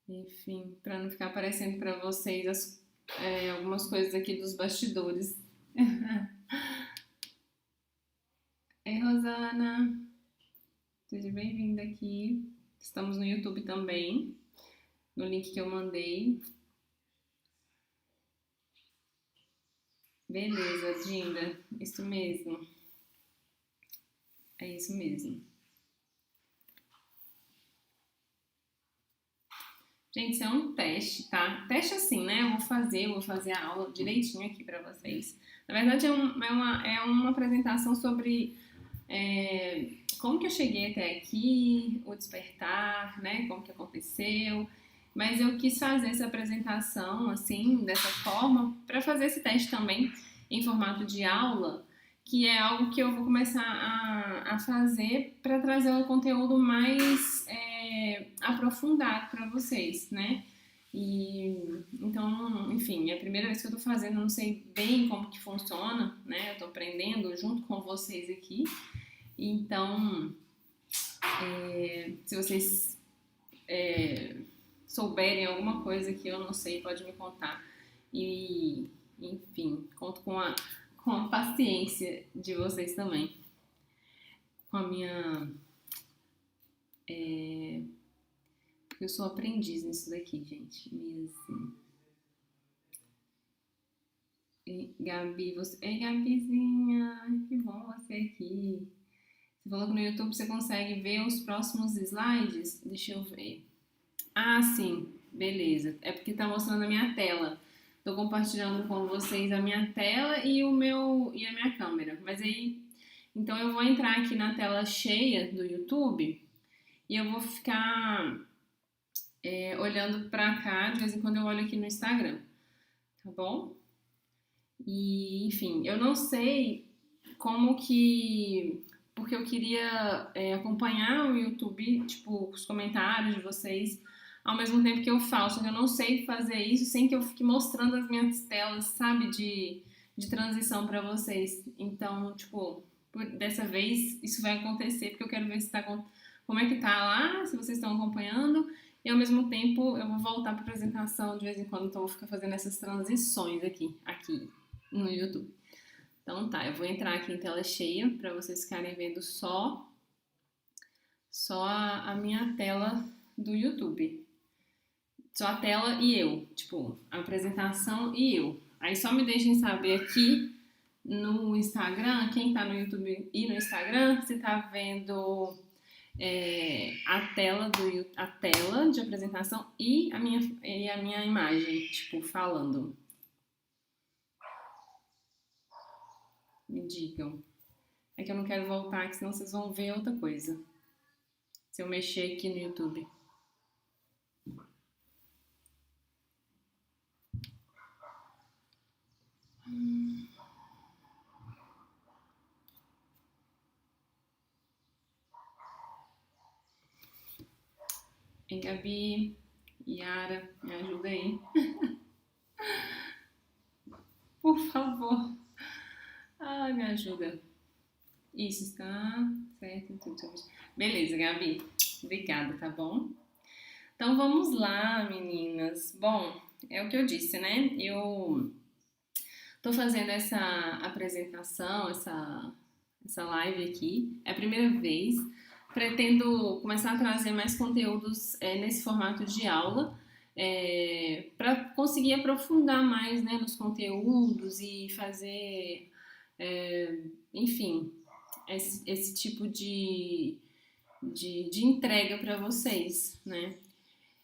Enfim, para não ficar aparecendo para vocês algumas coisas aqui dos bastidores. Ei, Rosana, seja bem-vinda aqui. Estamos no YouTube também, no link que eu mandei. Beleza, Dinda, isso mesmo. É isso mesmo. Gente, isso é um teste, tá? Teste assim, né? Eu vou fazer a aula direitinho aqui pra vocês. Na verdade, é uma apresentação sobre como que eu cheguei até aqui, o despertar, né? Como que aconteceu. Mas eu quis fazer essa apresentação, assim, dessa forma, para fazer esse teste também em formato de aula, que é algo que eu vou começar a fazer para trazer um conteúdo mais aprofundado para vocês, né? E então, enfim, é a primeira vez que eu tô fazendo, eu não sei bem como que funciona, né? Eu tô aprendendo junto com vocês aqui. Então, se vocês souberem alguma coisa que eu não sei, pode me contar. E, enfim, conto com a paciência de vocês também. Com a minha. Eu sou aprendiz nisso daqui, gente. Mesmo. E, Gabi, você. Ei, Gabizinha, que bom você aqui. Você falou que no YouTube você consegue ver os próximos slides? Deixa eu ver. Ah, sim, beleza. É porque tá mostrando a minha tela. Tô compartilhando com vocês a minha tela e a minha câmera. Mas aí, então eu vou entrar aqui na tela cheia do YouTube e eu vou ficar olhando pra cá, de vez em quando eu olho aqui no Instagram, tá bom? E, enfim, eu não sei como que. Porque eu queria acompanhar o YouTube, tipo, os comentários de vocês, ao mesmo tempo que eu falo, só que eu não sei fazer isso sem que eu fique mostrando as minhas telas, sabe, de transição pra vocês. Então, tipo, dessa vez isso vai acontecer, porque eu quero ver se tá, como é que tá lá, se vocês estão acompanhando, e ao mesmo tempo eu vou voltar pra apresentação de vez em quando, então eu vou ficar fazendo essas transições aqui no YouTube. Então tá, eu vou entrar aqui em tela cheia para vocês ficarem vendo só a minha tela do YouTube. Só a tela e eu, tipo, a apresentação e eu. Aí só me deixem saber aqui no Instagram, quem tá no YouTube e no Instagram, se tá vendo a tela de apresentação e a minha imagem, tipo, falando. Me digam. É que eu não quero voltar, que senão vocês vão ver outra coisa. Se eu mexer aqui no YouTube. Hein, Gabi? Yara, me ajuda aí. Por favor. Ai, me ajuda. Isso está certo. Beleza, Gabi. Obrigada, tá bom? Então vamos lá, meninas. Bom, é o que eu disse, né? Eu tô fazendo essa apresentação, essa live aqui. É a primeira vez. Pretendo começar a trazer mais conteúdos nesse formato de aula, para conseguir aprofundar mais, né, nos conteúdos e fazer, enfim, esse tipo de entrega para vocês, né?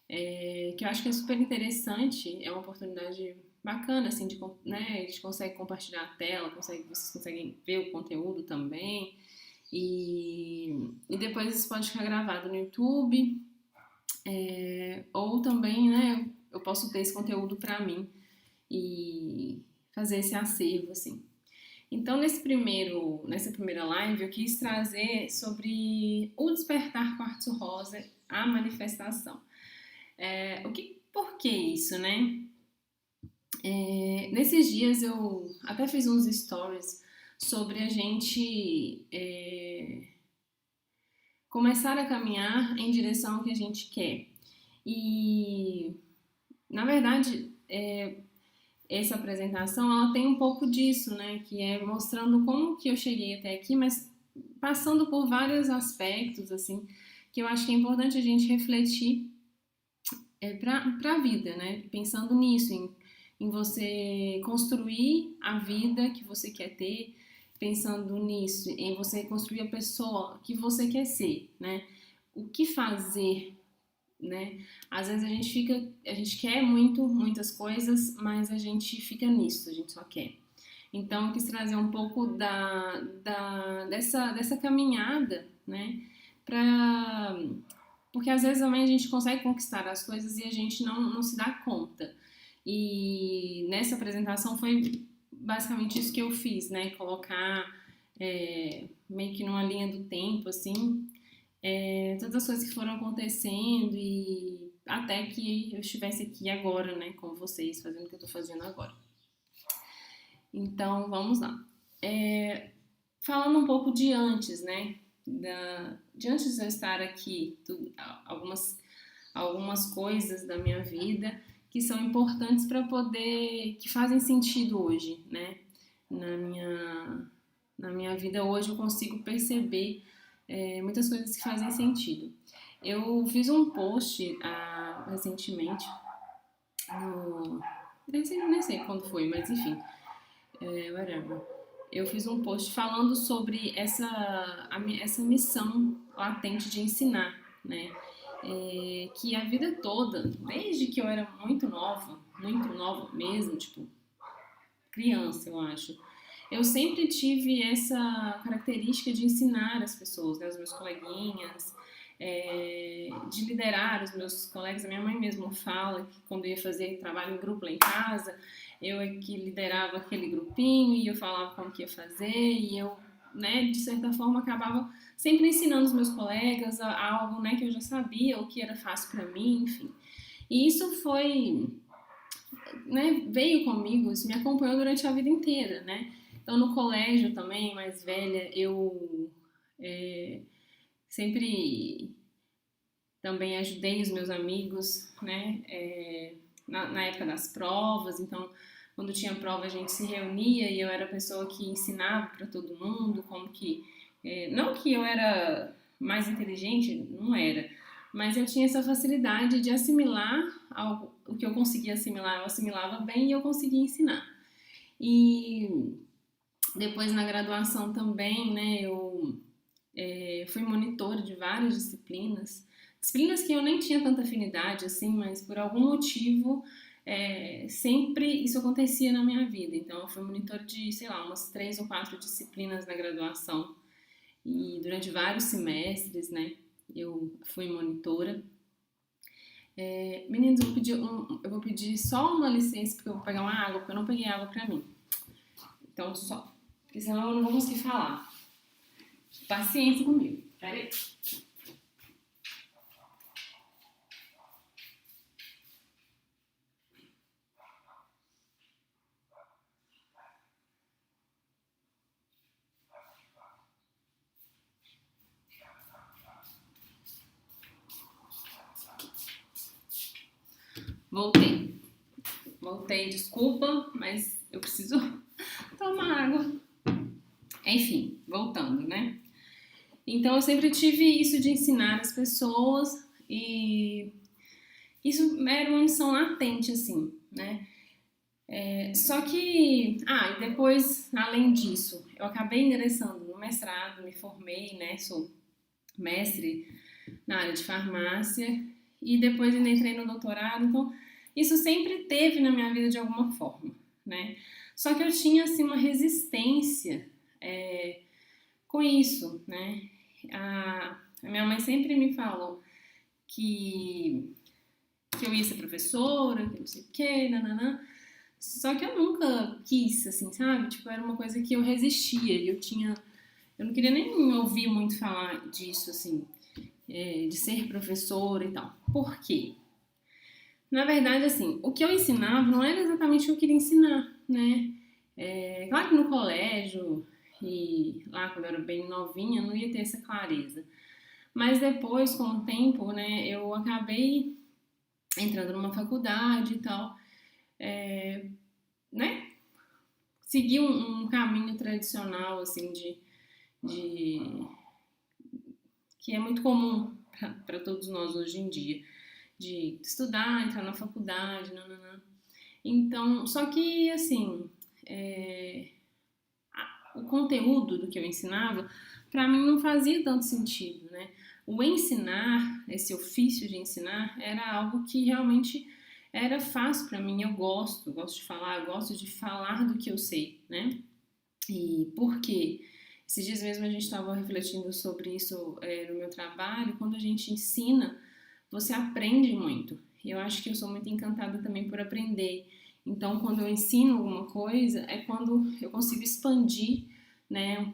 Que eu acho que é super interessante, é uma oportunidade bacana, assim, né, a gente consegue compartilhar a tela, vocês conseguem ver o conteúdo também, e depois isso pode ficar gravado no YouTube, ou também, né, eu posso ter esse conteúdo para mim e fazer esse acervo, assim. Então, nessa primeira live, eu quis trazer sobre o despertar quartzo rosa, a manifestação. Por que isso, né? Nesses dias eu até fiz uns stories sobre a gente começar a caminhar em direção ao que a gente quer. E na verdade, essa apresentação, ela tem um pouco disso, né? Que é mostrando como que eu cheguei até aqui, mas passando por vários aspectos, assim, que eu acho que é importante a gente refletir para a vida, né? Pensando nisso, em você construir a vida que você quer ter, pensando nisso, em você construir a pessoa que você quer ser, né? O que fazer, né? Às vezes a gente quer muitas coisas, mas a gente fica nisso, a gente só quer. Então, eu quis trazer um pouco dessa caminhada, né? Pra, porque às vezes também a gente consegue conquistar as coisas e a gente não se dá conta. E nessa apresentação foi basicamente isso que eu fiz, né? Colocar meio que numa linha do tempo, assim, todas as coisas que foram acontecendo e até que eu estivesse aqui agora, né? Com vocês, fazendo o que eu tô fazendo agora. Então, vamos lá. Falando um pouco de antes, né? De antes de eu estar aqui, algumas coisas da minha vida que são importantes para poder, que fazem sentido hoje, né? Na minha vida hoje eu consigo perceber muitas coisas que fazem sentido. Eu fiz um post recentemente, nem sei quando foi, mas enfim, whatever. Eu fiz um post falando sobre essa missão latente de ensinar, né? Que a vida toda, desde que eu era muito nova mesmo, tipo, criança, eu acho, eu sempre tive essa característica de ensinar as pessoas, né, os meus coleguinhas, de liderar os meus colegas. A minha mãe mesmo fala que quando eu ia fazer trabalho em grupo lá em casa, eu é que liderava aquele grupinho e eu falava como que ia fazer e eu, né, de certa forma acabava sempre ensinando os meus colegas algo, né, que eu já sabia ou que era fácil para mim, enfim. E isso foi, né, veio comigo, isso me acompanhou durante a vida inteira, né? Então no colégio também, mais velha, eu sempre também ajudei os meus amigos, né? Na época das provas, então quando tinha prova a gente se reunia e eu era a pessoa que ensinava para todo mundo como que não que eu era mais inteligente, não era, mas eu tinha essa facilidade de assimilar algo, o que eu conseguia assimilar, eu assimilava bem e eu conseguia ensinar. E depois na graduação também, né, eu fui monitora de várias disciplinas que eu nem tinha tanta afinidade assim, mas por algum motivo sempre isso acontecia na minha vida. Então eu fui monitora de, sei lá, umas 3 ou 4 disciplinas na graduação e durante vários semestres, né, eu fui monitora. Meninos, eu vou pedir só uma licença porque eu vou pegar uma água, porque eu não peguei água pra mim. Então só, porque senão eu não vou conseguir falar. Paciência comigo. Peraí. Voltei, desculpa, mas eu preciso tomar água. Enfim, voltando, né? Então eu sempre tive isso de ensinar as pessoas e isso era uma missão latente, assim, né? Só que, e depois, além disso, eu acabei ingressando no mestrado, me formei, né? Sou mestre na área de farmácia e depois ainda entrei no doutorado, então isso sempre teve na minha vida de alguma forma, né? Só que eu tinha, assim, uma resistência com isso, né? A minha mãe sempre me falou que eu ia ser professora, que não sei o que, nananã. Só que eu nunca quis, assim, sabe? Tipo, era uma coisa que eu resistia e eu não queria nem ouvir muito falar disso, assim, de ser professora e tal. Por quê? Na verdade, assim, o que eu ensinava não era exatamente o que eu queria ensinar, né? Claro que no colégio e lá quando eu era bem novinha não ia ter essa clareza. Mas depois, com o tempo, né, eu acabei entrando numa faculdade e tal, né? Seguir um caminho tradicional, assim, de que é muito comum para todos nós hoje em dia, de estudar, entrar na faculdade, nananã. Então, só que, assim, o conteúdo do que eu ensinava, para mim não fazia tanto sentido, né? O ensinar, esse ofício de ensinar, era algo que realmente era fácil para mim. Eu gosto de falar, eu gosto de falar do que eu sei, né? E por quê? Esses dias mesmo a gente estava refletindo sobre isso no meu trabalho. Quando a gente ensina, você aprende muito. Eu acho que eu sou muito encantada também por aprender. Então, quando eu ensino alguma coisa, é quando eu consigo expandir, né,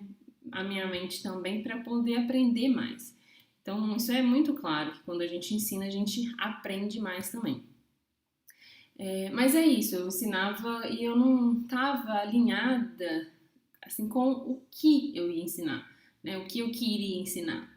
a minha mente também para poder aprender mais. Então, isso é muito claro, que quando a gente ensina, a gente aprende mais também. Mas é isso, eu ensinava e eu não estava alinhada assim com o que eu ia ensinar, né, o que eu queria ensinar.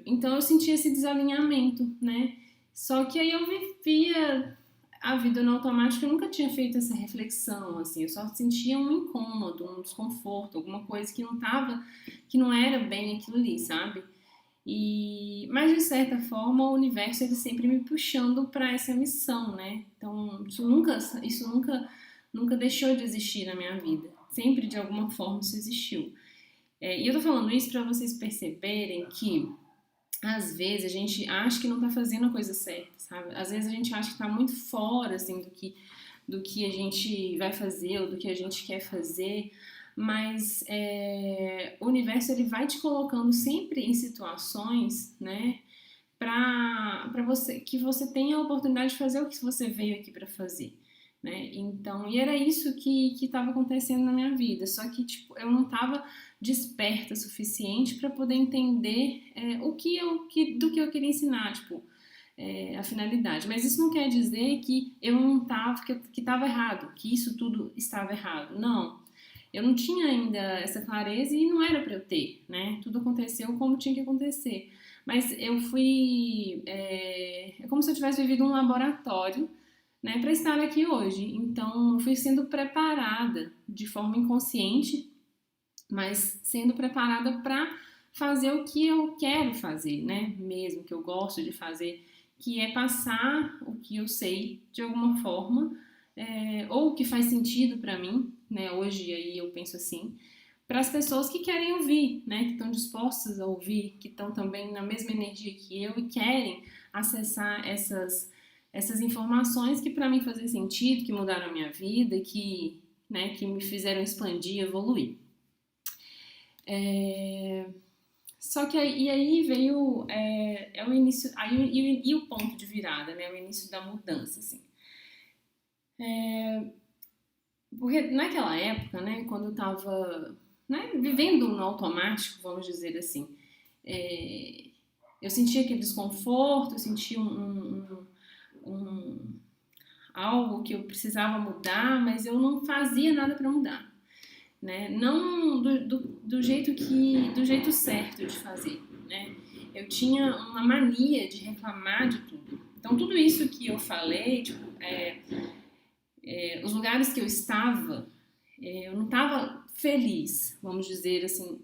Então eu sentia esse desalinhamento, né? Só que aí eu vivia a vida no automático, eu nunca tinha feito essa reflexão, assim, eu só sentia um incômodo, um desconforto, alguma coisa que não tava, que não era bem aquilo ali, sabe? Mas de certa forma o universo ele sempre me puxando para essa missão, né? Então nunca deixou de existir na minha vida. Sempre de alguma forma isso existiu. E eu tô falando isso para vocês perceberem que às vezes a gente acha que não tá fazendo a coisa certa, sabe? Às vezes a gente acha que tá muito fora, assim, do que a gente vai fazer ou do que a gente quer fazer, mas o universo ele vai te colocando sempre em situações, né, para você que você tenha a oportunidade de fazer o que você veio aqui para fazer, né? Então, e era isso que estava acontecendo na minha vida, só que tipo, eu não estava desperta o suficiente para poder entender do que eu queria ensinar, tipo, a finalidade. Mas isso não quer dizer que eu não tava, que estava errado, que isso tudo estava errado. Não. Eu não tinha ainda essa clareza e não era para eu ter, né? Tudo aconteceu como tinha que acontecer. Mas eu fui. É como se eu tivesse vivido um laboratório, né, para estar aqui hoje. Então, eu fui sendo preparada de forma inconsciente, mas sendo preparada para fazer o que eu quero fazer, né? Mesmo que eu gosto de fazer, que é passar o que eu sei de alguma forma, ou o que faz sentido para mim, né? Hoje aí eu penso assim, para as pessoas que querem ouvir, né? Que estão dispostas a ouvir, que estão também na mesma energia que eu e querem acessar essas informações que para mim fazem sentido, que mudaram a minha vida, que me fizeram expandir, evoluir. Só que aí veio o início, e o ponto de virada, né? O início da mudança, assim. Porque naquela época, né, quando eu tava, né, vivendo no automático, vamos dizer assim, eu sentia aquele desconforto, eu sentia algo que eu precisava mudar, mas eu não fazia nada para mudar, né? Não do jeito certo de fazer, né? Eu tinha uma mania de reclamar de tudo. Então tudo isso que eu falei, tipo, os lugares que eu estava, eu não estava feliz, vamos dizer assim,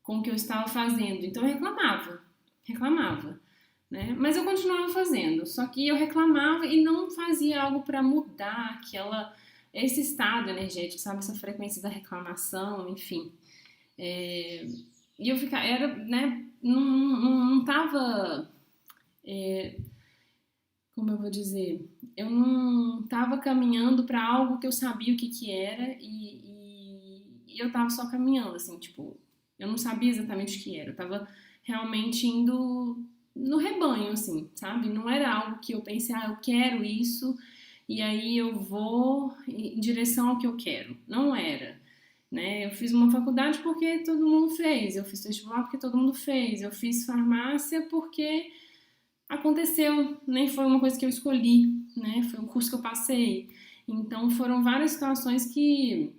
com o que eu estava fazendo. Então eu reclamava, né? Mas eu continuava fazendo. Só que eu reclamava e não fazia algo para mudar esse estado energético, sabe? Essa frequência da reclamação, enfim. E eu ficava, né? Não tava, como eu vou dizer, eu não tava caminhando para algo que eu sabia o que era e eu tava só caminhando, assim, tipo, eu não sabia exatamente o que era. Eu tava realmente indo no rebanho, assim, sabe? Não era algo que eu pensei, eu quero isso e aí eu vou em direção ao que eu quero. Não era, né? Eu fiz uma faculdade porque todo mundo fez, eu fiz vestibular porque todo mundo fez, eu fiz farmácia porque aconteceu, nem foi uma coisa que eu escolhi, né? Foi um curso que eu passei. Então foram várias situações que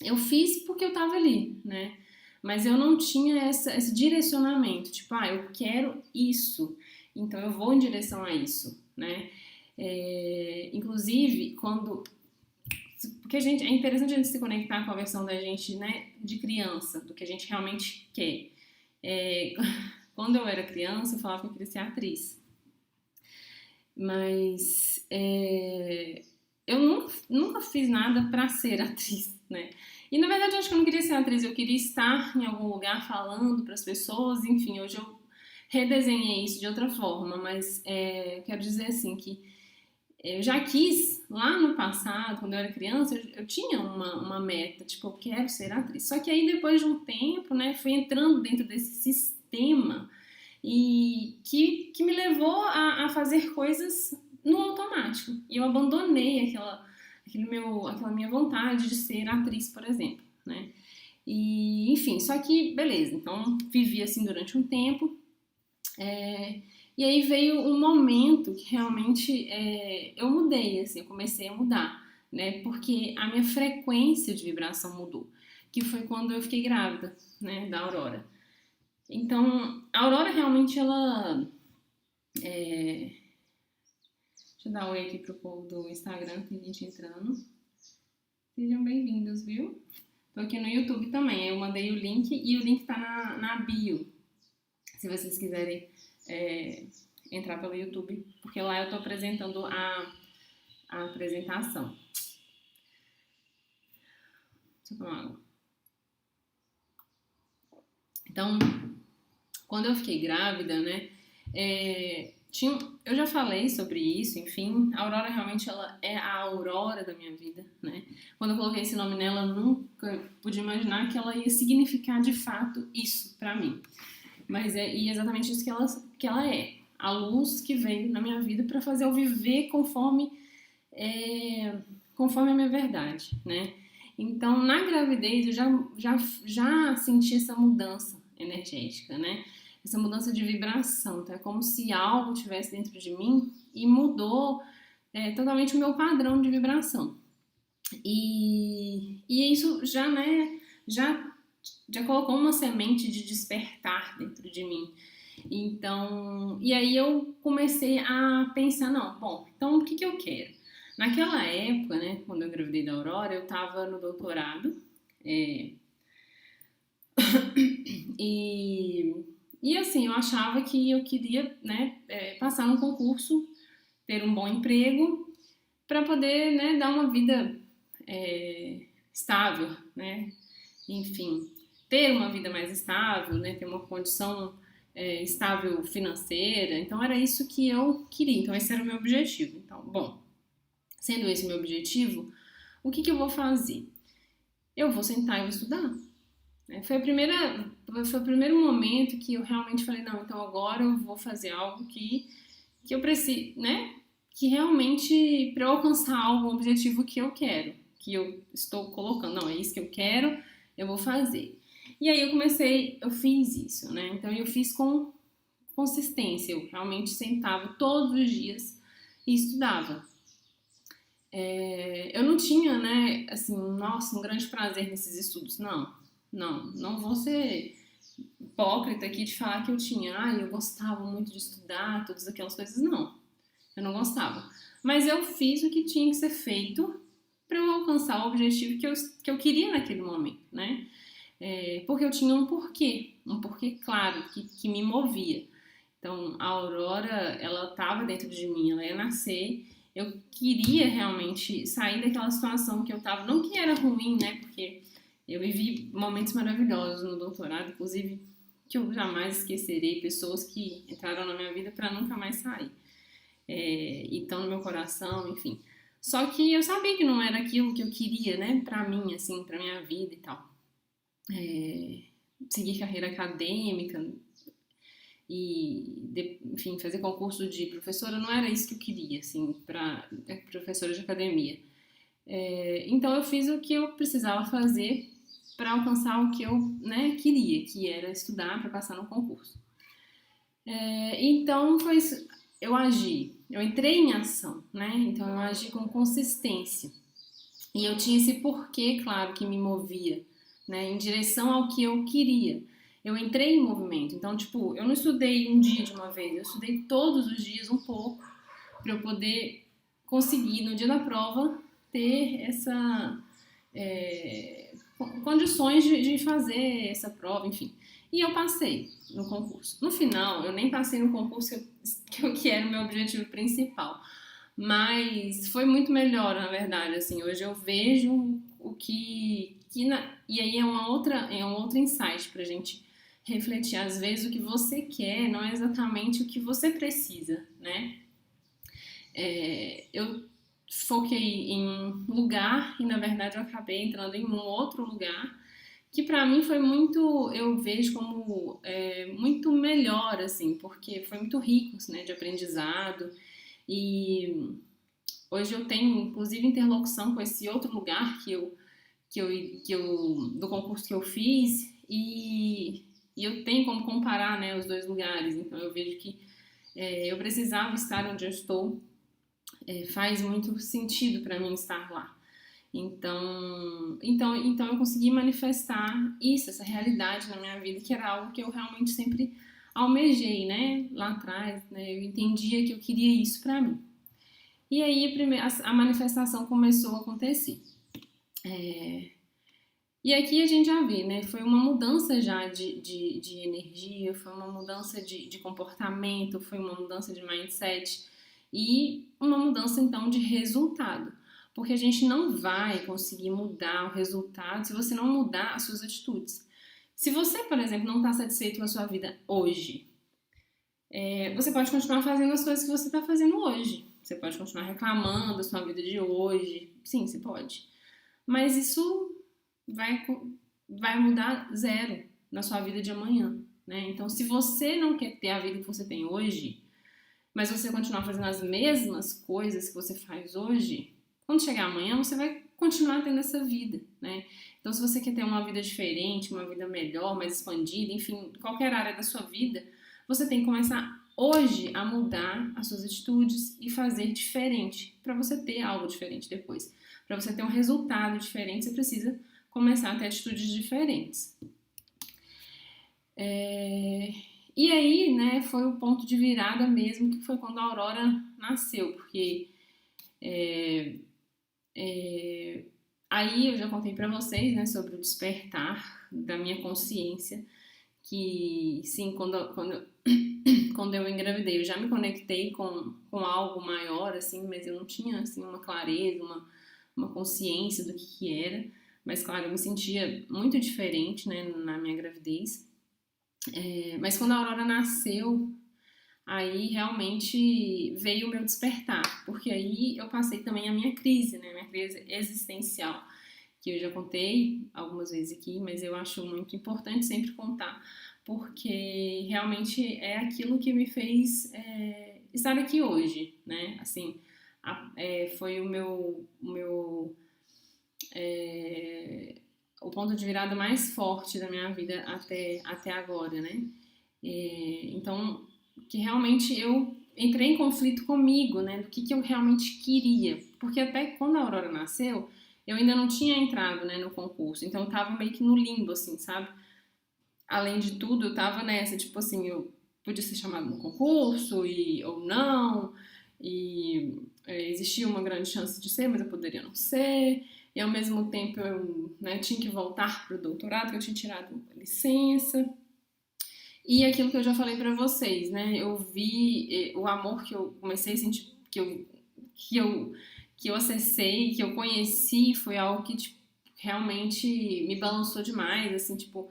eu fiz porque eu tava ali, né? Mas eu não tinha esse direcionamento, tipo, eu quero isso. então eu vou em direção a isso, né? Inclusive, porque é interessante a gente se conectar com a versão da gente, né, de criança, do que a gente realmente quer. Quando eu era criança, eu falava que eu queria ser atriz. Mas eu nunca fiz nada pra ser atriz, né? E na verdade eu acho que eu não queria ser atriz, eu queria estar em algum lugar falando para as pessoas, enfim, hoje eu redesenhei isso de outra forma, mas quero dizer assim que eu já quis, lá no passado, quando eu era criança, eu tinha uma meta, tipo, eu quero ser atriz. Só que aí depois de um tempo, né, fui entrando dentro desse sistema e que me levou a fazer coisas no automático. E eu abandonei aquela minha vontade de ser atriz, por exemplo, né? E, enfim, só que, beleza, então vivi assim durante um tempo, e aí veio um momento que realmente eu mudei, assim, eu comecei a mudar, né? Porque a minha frequência de vibração mudou, que foi quando eu fiquei grávida, né, da Aurora. Então, a Aurora realmente ela. Deixa eu dar um oi aqui pro povo do Instagram, tem gente entrando. Sejam bem-vindos, viu? Tô aqui no YouTube também, eu mandei o link e o link tá na bio, se vocês quiserem entrar pelo YouTube, porque lá eu tô apresentando a apresentação. Deixa eu tomar água. Então, quando eu fiquei grávida, né, eu já falei sobre isso, enfim, a Aurora realmente ela é a aurora da minha vida, né? Quando eu coloquei esse nome nela, eu nunca pude imaginar que ela ia significar de fato isso pra mim. Mas é exatamente isso que ela é. A luz que veio na minha vida para fazer eu viver conforme a minha verdade, né? Então, na gravidez, eu já senti essa mudança energética, né? Essa mudança de vibração, tá? É como se algo tivesse dentro de mim e mudou totalmente o meu padrão de vibração. E isso já, né, já colocou uma semente de despertar dentro de mim. Então, e aí eu comecei a pensar, não, bom, então o que eu quero? Naquela época, né, quando eu engravidei da Aurora, eu tava no doutorado, e assim, eu achava que eu queria, né, passar num concurso, ter um bom emprego, para poder, né, dar uma vida estável, né, enfim, ter uma vida mais estável, né, ter uma condição estável financeira. Então era isso que eu queria, então esse era o meu objetivo. Então, bom, sendo esse o meu objetivo, o que eu vou fazer? Eu vou sentar e vou estudar. Foi o primeiro momento que eu realmente falei, não, então agora eu vou fazer algo que eu preciso, né? Que realmente, para eu alcançar algum objetivo que eu quero, que eu estou colocando, não, é isso que eu quero, eu vou fazer. E aí eu fiz isso, né? Então eu fiz com consistência, eu realmente sentava todos os dias e estudava. Eu não tinha, né, assim, nossa, um grande prazer nesses estudos, não vou ser hipócrita aqui de falar que eu tinha, eu gostava muito de estudar, todas aquelas coisas, não, eu não gostava. Mas eu fiz o que tinha que ser feito para eu alcançar o objetivo que eu queria naquele momento, né? Porque eu tinha um porquê claro, que me movia. Então, a Aurora, ela estava dentro de mim, ela ia nascer. Eu queria realmente sair daquela situação que eu estava, não que era ruim, né? Porque eu vivi momentos maravilhosos no doutorado, inclusive que eu jamais esquecerei, pessoas que entraram na minha vida para nunca mais sair. E estão no meu coração, enfim. Só que eu sabia que não era aquilo que eu queria, né? Pra mim, assim, pra minha vida e tal. Seguir carreira acadêmica e, enfim, fazer concurso de professora não era isso que eu queria, assim, para professora de academia. Então eu fiz o que eu precisava fazer para alcançar o que eu, né, queria, que era estudar para passar no concurso. Então foi isso, eu agi, eu entrei em ação, né? Então eu agi com consistência e eu tinha esse porquê, claro, que me movia, né, em direção ao que eu queria. eu entrei em movimento. Então, tipo, eu não estudei um dia de uma vez, eu estudei todos os dias um pouco para eu poder conseguir, no dia da prova, ter essa condições de fazer essa prova, enfim. E eu passei no concurso. No final, eu nem passei no concurso que era o meu objetivo principal. Mas foi muito melhor, na verdade, assim, hoje eu vejo o e aí é um outro insight pra gente refletir. Às vezes o que você quer não é exatamente o que você precisa, né? Eu foquei em um lugar e na verdade eu acabei entrando em um outro lugar que pra mim foi muito, eu vejo como muito melhor, assim, porque foi muito rico, né, de aprendizado e hoje eu tenho, inclusive, interlocução com esse outro lugar do concurso que eu fiz e eu tenho como comparar, né, os dois lugares. Então eu vejo que eu precisava estar onde eu estou, faz muito sentido para mim estar lá. Então eu consegui manifestar isso, essa realidade na minha vida, que era algo que eu realmente sempre almejei, né, lá atrás, né, eu entendia que eu queria isso para mim. E aí a manifestação começou a acontecer. E aqui a gente já vê, né? Foi uma mudança já de energia, foi uma mudança de comportamento, foi uma mudança de mindset e uma mudança então de resultado. Porque a gente não vai conseguir mudar o resultado se você não mudar as suas atitudes. Se você, por exemplo, não está satisfeito com a sua vida hoje, você pode continuar fazendo as coisas que você está fazendo hoje. Você pode continuar reclamando da sua vida de hoje. Sim, você pode. Mas isso vai mudar zero na sua vida de amanhã, né? Então, se você não quer ter a vida que você tem hoje, mas você continuar fazendo as mesmas coisas que você faz hoje, quando chegar amanhã você vai continuar tendo essa vida, né? Então, se você quer ter uma vida diferente, uma vida melhor, mais expandida, enfim, qualquer área da sua vida, você tem que começar hoje a mudar as suas atitudes e fazer diferente para você ter algo diferente depois. Para você ter um resultado diferente, você precisa começar a ter atitudes diferentes. E aí, né, foi o ponto de virada mesmo, que foi quando a Aurora nasceu, porque aí eu já contei para vocês, né, sobre o despertar da minha consciência, que sim, quando eu engravidei, eu já me conectei com algo maior, assim, mas eu não tinha, assim, uma clareza, uma consciência do que era. Mas, claro, eu me sentia muito diferente, né, na minha gravidez. Mas quando a Aurora nasceu, aí realmente veio o meu despertar, porque aí eu passei também a minha crise, né, minha crise existencial, que eu já contei algumas vezes aqui, mas eu acho muito importante sempre contar, porque realmente é aquilo que me fez estar aqui hoje, né? Assim, foi o ponto de virada mais forte da minha vida até agora, né? Então, que realmente eu entrei em conflito comigo, né? Do que eu realmente queria, porque até quando a Aurora nasceu eu ainda não tinha entrado, né, no concurso, então eu tava meio que no limbo, assim, sabe? Além de tudo, eu tava nessa, tipo assim, eu podia ser chamada no concurso ou não, e existia uma grande chance de ser, mas eu poderia não ser, e ao mesmo tempo eu, né, tinha que voltar pro doutorado, que eu tinha tirado licença, e aquilo que eu já falei pra vocês, né, eu vi o amor que eu comecei a sentir, que eu acessei, que eu conheci, foi algo que tipo, realmente me balançou demais, assim, tipo,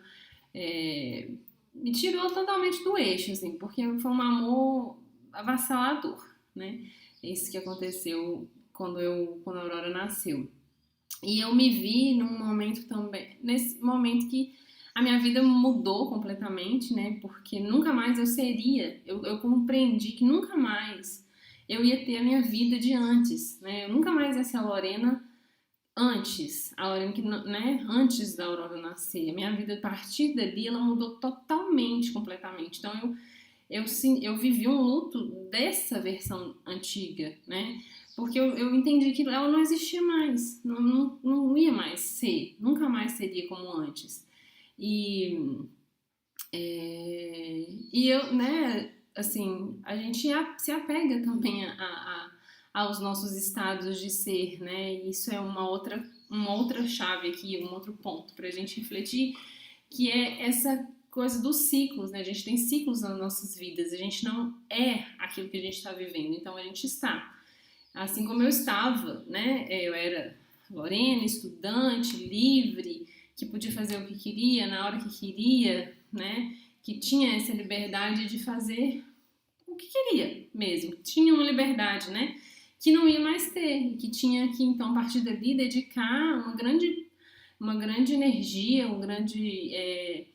me tirou totalmente do eixo, assim, porque foi um amor avassalador, né? Isso que aconteceu quando a Aurora nasceu. E eu me vi num momento também, nesse momento que a minha vida mudou completamente, né? Porque nunca mais eu compreendi que nunca mais eu ia ter a minha vida de antes, né? Eu nunca mais ia ser a Lorena antes, a Lorena que, né, antes da Aurora nascer. A minha vida, a partir dali, ela mudou totalmente, completamente. Então, eu vivi um luto dessa versão antiga, né? Porque eu entendi que ela não existia mais, não ia mais ser, nunca mais seria como antes. E E eu, né, assim, a gente se apega também aos nossos estados de ser, né? E isso é uma outra chave aqui, um outro ponto para a gente refletir, que é essa coisa dos ciclos, né? A gente tem ciclos nas nossas vidas, a gente não é aquilo que a gente está vivendo, então a gente está. Assim como eu estava, né? Eu era Lorena, estudante, livre, que podia fazer o que queria, na hora que queria, né? Que tinha essa liberdade de fazer o que queria mesmo. Tinha uma liberdade, né? Que não ia mais ter, que tinha que, então, a partir dali, dedicar uma grande energia, um grande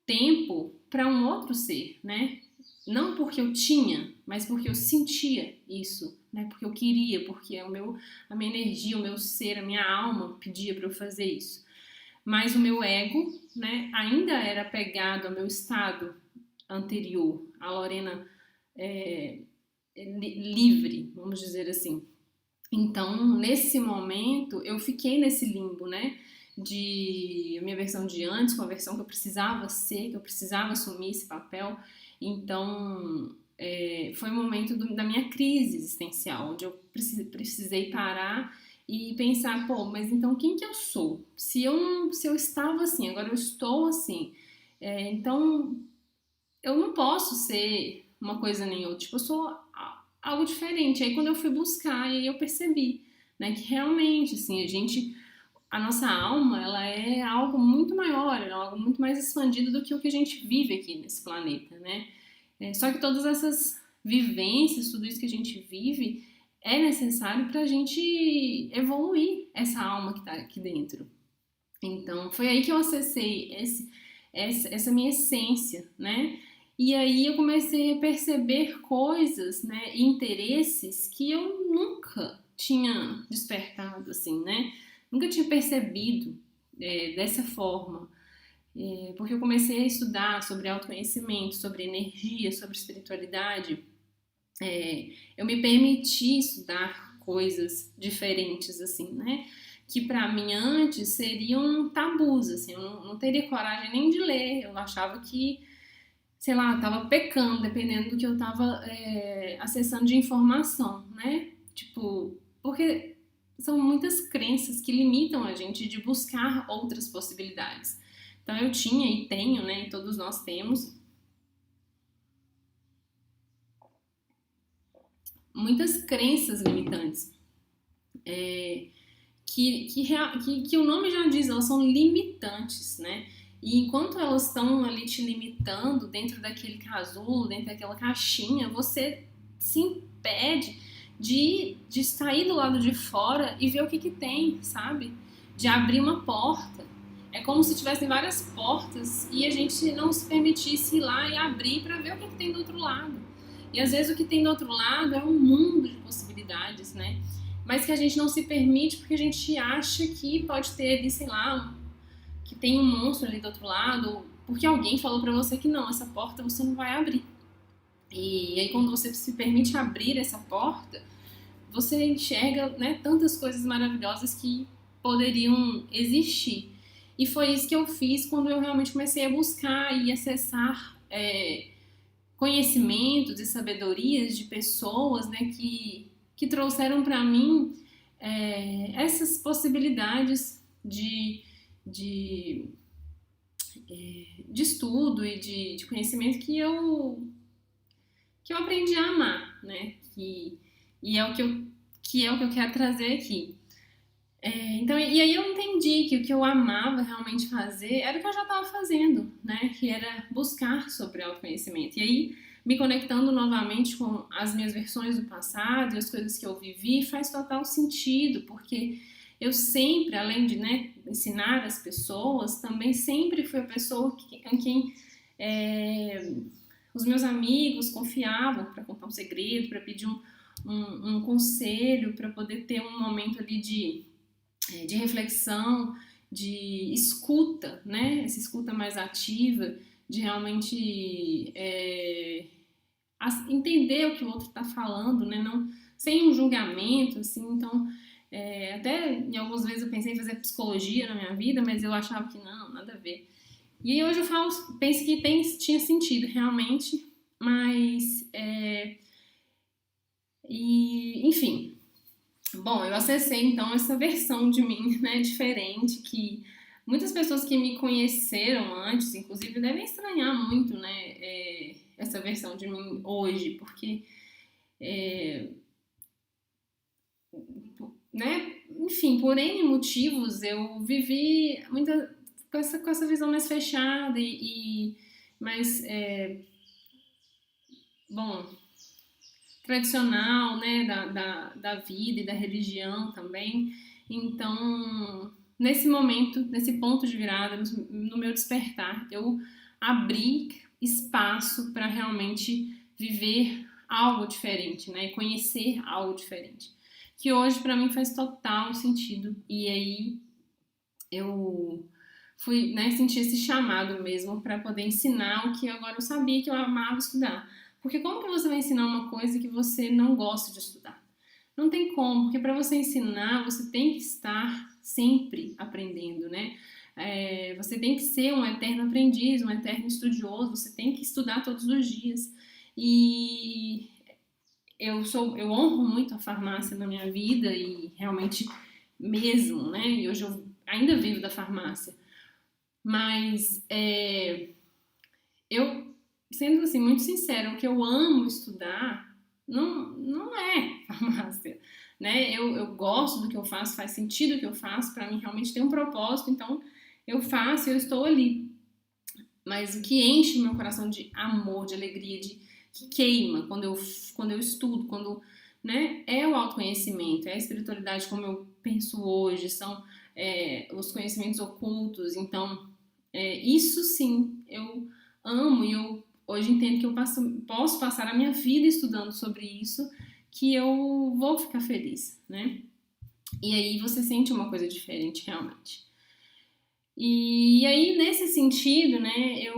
tempo para um outro ser, né? Não porque eu tinha, mas porque eu sentia isso, né? Porque eu queria, porque a minha energia, o meu ser, a minha alma pedia para eu fazer isso. Mas o meu ego, né, ainda era apegado ao meu estado anterior, a Lorena livre, vamos dizer assim. Então, nesse momento, eu fiquei nesse limbo, né? De a minha versão de antes com a versão que eu precisava ser, que eu precisava assumir esse papel. Então, foi um momento da minha crise existencial, onde eu precisei parar e pensar, pô, mas então quem que eu sou? Se eu estava assim, agora eu estou assim. Então, eu não posso ser uma coisa nem outra. Tipo, eu sou algo diferente. Aí quando eu fui buscar, aí eu percebi, né, que realmente, assim, a nossa alma, ela é algo muito maior, é algo muito mais expandido do que o que a gente vive aqui nesse planeta, né? Só que todas essas vivências, tudo isso que a gente vive, é necessário para a gente evoluir essa alma que está aqui dentro. Então, foi aí que eu acessei essa minha essência, né? E aí eu comecei a perceber coisas, né, interesses que eu nunca tinha despertado, assim, né? Nunca tinha percebido dessa forma. Porque eu comecei a estudar sobre autoconhecimento, sobre energia, sobre espiritualidade. Eu me permiti estudar coisas diferentes, assim, né? Que para mim antes seriam tabus, assim, eu não teria coragem nem de ler. Eu achava que, sei lá, eu tava pecando, dependendo do que eu tava acessando de informação, né? Tipo, porque são muitas crenças que limitam a gente de buscar outras possibilidades. Então eu tinha e tenho, né? E todos nós temos muitas crenças limitantes. Que o nome já diz, elas são limitantes, né? E enquanto elas estão ali te limitando dentro daquele casulo, dentro daquela caixinha, você se impede de sair do lado de fora e ver o que tem, sabe? De abrir uma porta. É como se tivessem várias portas e a gente não se permitisse ir lá e abrir para ver o que tem do outro lado. E às vezes o que tem do outro lado é um mundo de possibilidades, né? Mas que a gente não se permite porque a gente acha que pode ter ali, sei lá, que tem um monstro ali do outro lado, porque alguém falou pra você que não, essa porta você não vai abrir. E aí quando você se permite abrir essa porta, você enxerga, né, tantas coisas maravilhosas que poderiam existir. E foi isso que eu fiz quando eu realmente comecei a buscar e acessar conhecimentos e sabedorias de pessoas, né, que trouxeram para mim essas possibilidades de, de estudo e de conhecimento que eu aprendi a amar, né? E é que é o que eu quero trazer aqui. Então, e aí eu entendi que o que eu amava realmente fazer era o que eu já estava fazendo, né? Que era buscar sobre autoconhecimento. E aí, me conectando novamente com as minhas versões do passado e as coisas que eu vivi, faz total sentido, porque eu sempre, além de, né, ensinar as pessoas, também sempre fui a pessoa em quem os meus amigos confiavam para contar um segredo, para pedir um conselho, para poder ter um momento ali de reflexão, de escuta, né? Essa escuta mais ativa, de realmente entender o que o outro está falando, né? Não, sem um julgamento, assim. Então, até em algumas vezes eu pensei em fazer psicologia na minha vida, mas eu achava que não, nada a ver. E aí hoje eu falo, penso que tinha sentido realmente, mas, enfim. Bom, eu acessei então essa versão de mim, né, diferente, que muitas pessoas que me conheceram antes, inclusive, devem estranhar muito, né, essa versão de mim hoje, porque, né, enfim, por N motivos, eu vivi muita, com essa visão mais fechada e mais, bom, tradicional, né, da vida e da religião também. Então, nesse momento, nesse ponto de virada, no meu despertar, eu abri espaço para realmente viver algo diferente, né, e conhecer algo diferente, que hoje para mim faz total sentido. E aí eu fui, né, sentir esse chamado mesmo para poder ensinar o que agora eu sabia que eu amava estudar. Porque como que você vai ensinar uma coisa que você não gosta de estudar? Não tem como, porque para você ensinar, você tem que estar sempre aprendendo, né? Você tem que ser um eterno aprendiz, um eterno estudioso, você tem que estudar todos os dias. E eu honro muito a farmácia na minha vida e realmente mesmo, né? E hoje eu ainda vivo da farmácia. Mas eu, sendo assim, muito sincera, o que eu amo estudar não é farmácia, né? Eu gosto do que eu faço, faz sentido o que eu faço, para mim realmente tem um propósito, então eu faço, eu estou ali. Mas o que enche o meu coração de amor, de alegria, que queima quando eu estudo, quando, né, é o autoconhecimento, é a espiritualidade como eu penso hoje, são os conhecimentos ocultos. Então, isso sim, eu amo e eu hoje entendo que eu posso passar a minha vida estudando sobre isso, que eu vou ficar feliz, né? E aí você sente uma coisa diferente realmente. E aí, nesse sentido, né,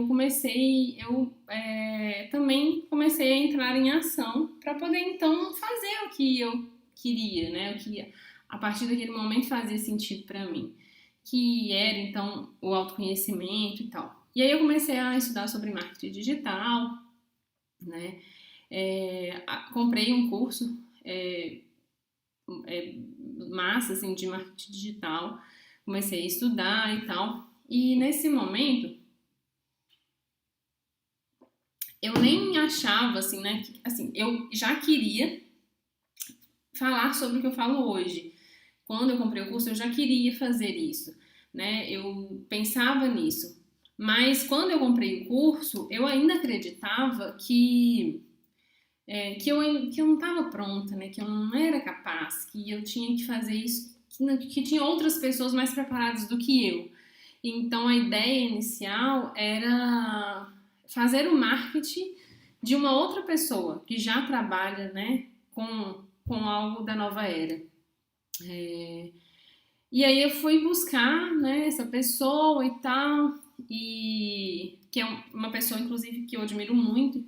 também comecei a entrar em ação para poder então fazer o que eu queria, né, o que a partir daquele momento fazia sentido para mim, que era então o autoconhecimento e tal. E aí eu comecei a estudar sobre marketing digital, né, comprei um curso massa assim de marketing digital, comecei a estudar e tal. E nesse momento, eu nem achava, assim, né? Assim, eu já queria falar sobre o que eu falo hoje. Quando eu comprei o curso, eu já queria fazer isso, né? Eu pensava nisso. Mas quando eu comprei o curso, eu ainda acreditava que eu não estava pronta, né? Que eu não era capaz, que eu tinha que fazer isso, que tinha outras pessoas mais preparadas do que eu. Então a ideia inicial era fazer o marketing de uma outra pessoa que já trabalha, né, com algo da nova era. E aí eu fui buscar, né, essa pessoa e tal, e que é uma pessoa, inclusive, que eu admiro muito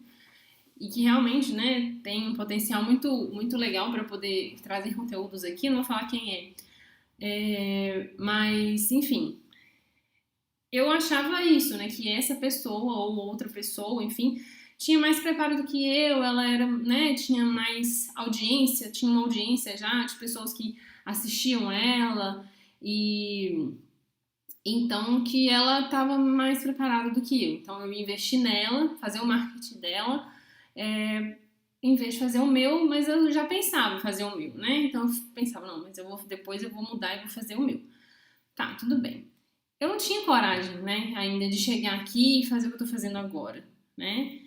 e que realmente, né, tem um potencial muito, muito legal para poder trazer conteúdos aqui. Não vou falar quem mas enfim, eu achava isso, né? Que essa pessoa ou outra pessoa, enfim, tinha mais preparo do que eu, ela era, né? Tinha mais audiência, tinha uma audiência já de pessoas que assistiam ela e então que ela estava mais preparada do que eu. Então eu investi nela, fazer o marketing dela, em vez de fazer o meu, mas eu já pensava em fazer o meu, né? Então eu pensava, não, mas depois eu vou mudar e vou fazer o meu. Tá, tudo bem. Eu não tinha coragem, né, ainda de chegar aqui e fazer o que eu tô fazendo agora, né?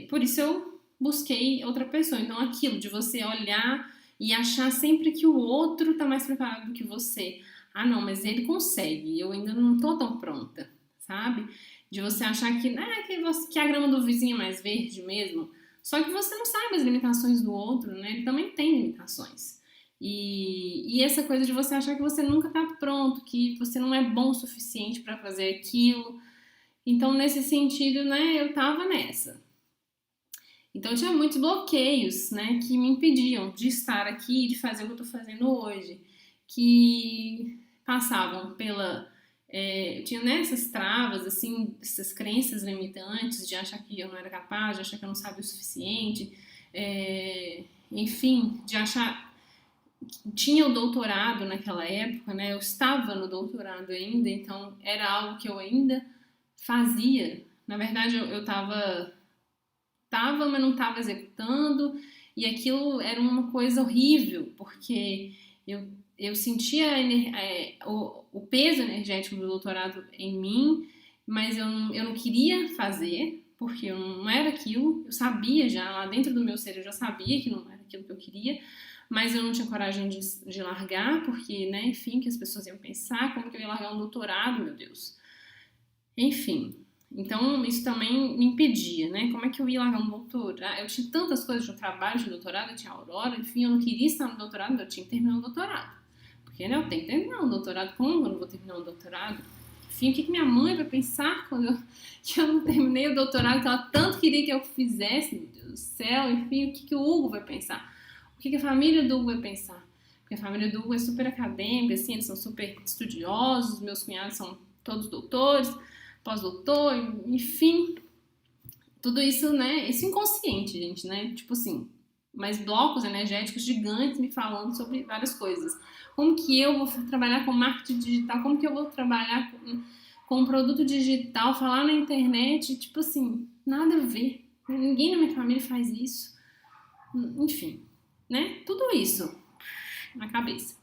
Por isso eu busquei outra pessoa. Então, aquilo de você olhar e achar sempre que o outro tá mais preparado do que você. Ah, não, mas ele consegue, eu ainda não tô tão pronta, sabe? De você achar que a grama do vizinho é mais verde mesmo. Só que você não sabe as limitações do outro, né? Ele também tem limitações. E essa coisa de você achar que você nunca tá pronto, que você não é bom o suficiente para fazer aquilo. Então, nesse sentido, né, eu tava nessa. Então, tinha muitos bloqueios, né, que me impediam de estar aqui e de fazer o que eu tô fazendo hoje, que passavam Eu tinha essas travas, assim, essas crenças limitantes de achar que eu não era capaz, de achar que eu não sabia o suficiente, enfim, de achar que tinha o doutorado naquela época, né? Eu estava no doutorado ainda, então era algo que eu ainda fazia. Na verdade, eu mas não estava executando, e aquilo era uma coisa horrível, porque eu sentia o peso energético do doutorado em mim, mas eu não queria fazer, porque eu não era aquilo, eu sabia já, lá dentro do meu ser eu já sabia que não era aquilo que eu queria, mas eu não tinha coragem de largar, porque, né, enfim, que as pessoas iam pensar, como que eu ia largar um doutorado, meu Deus. Enfim, então isso também me impedia, né? Como é que eu ia largar um doutorado? Eu tinha tantas coisas de trabalho de doutorado, eu tinha Aurora, enfim, eu não queria estar no doutorado, eu tinha que terminar o doutorado. Porque, né, eu tenho que terminar um doutorado, como eu não vou terminar um doutorado? Enfim, o que minha mãe vai pensar quando que eu não terminei o doutorado que ela tanto queria que eu fizesse, meu Deus do céu, enfim, o que o Hugo vai pensar? O que a família do Hugo vai pensar? Porque a família do Hugo é super acadêmica, assim, eles são super estudiosos, meus cunhados são todos doutores, pós-doutor, enfim, tudo isso, né? Isso inconsciente, gente, né? Tipo assim, mas blocos energéticos gigantes me falando sobre várias coisas. Como que eu vou trabalhar com marketing digital? Como que eu vou trabalhar com um produto digital, falar na internet? Tipo assim, nada a ver. Ninguém na minha família faz isso. Enfim, né? Tudo isso na cabeça.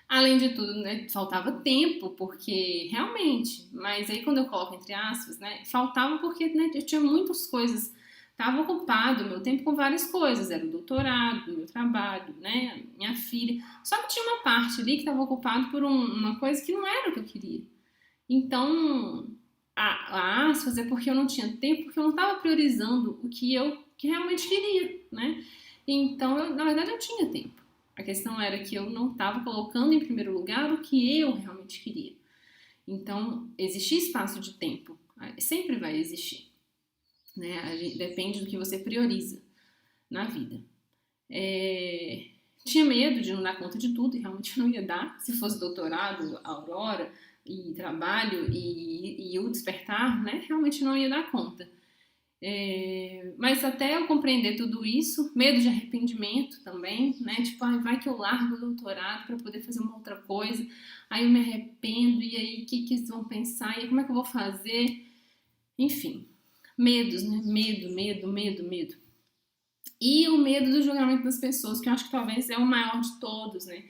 Além de tudo, né, faltava tempo, porque realmente, mas aí quando eu coloco entre aspas, né, faltava porque, né, eu tinha muitas coisas, estava ocupado meu tempo com várias coisas, era o doutorado, meu trabalho, né, minha filha, só que tinha uma parte ali que estava ocupado por uma coisa que não era o que eu queria. Então, a aspas é porque eu não tinha tempo, porque eu não estava priorizando o que eu que realmente queria, né? Então, na verdade, eu tinha tempo. A questão era que eu não estava colocando em primeiro lugar o que eu realmente queria. Então, existia espaço de tempo. Sempre vai existir. Né? Depende do que você prioriza na vida. Tinha medo de não dar conta de tudo, e realmente não ia dar. Se fosse doutorado, Aurora, e trabalho, e o despertar, né? Realmente não ia dar conta. Mas até eu compreender tudo isso, medo de arrependimento também, né? Tipo, vai que eu largo o doutorado para poder fazer uma outra coisa, aí eu me arrependo, e aí o que eles vão pensar, e aí, como é que eu vou fazer? Enfim, medos, né? Medo. E o medo do julgamento das pessoas, que eu acho que talvez é o maior de todos, né?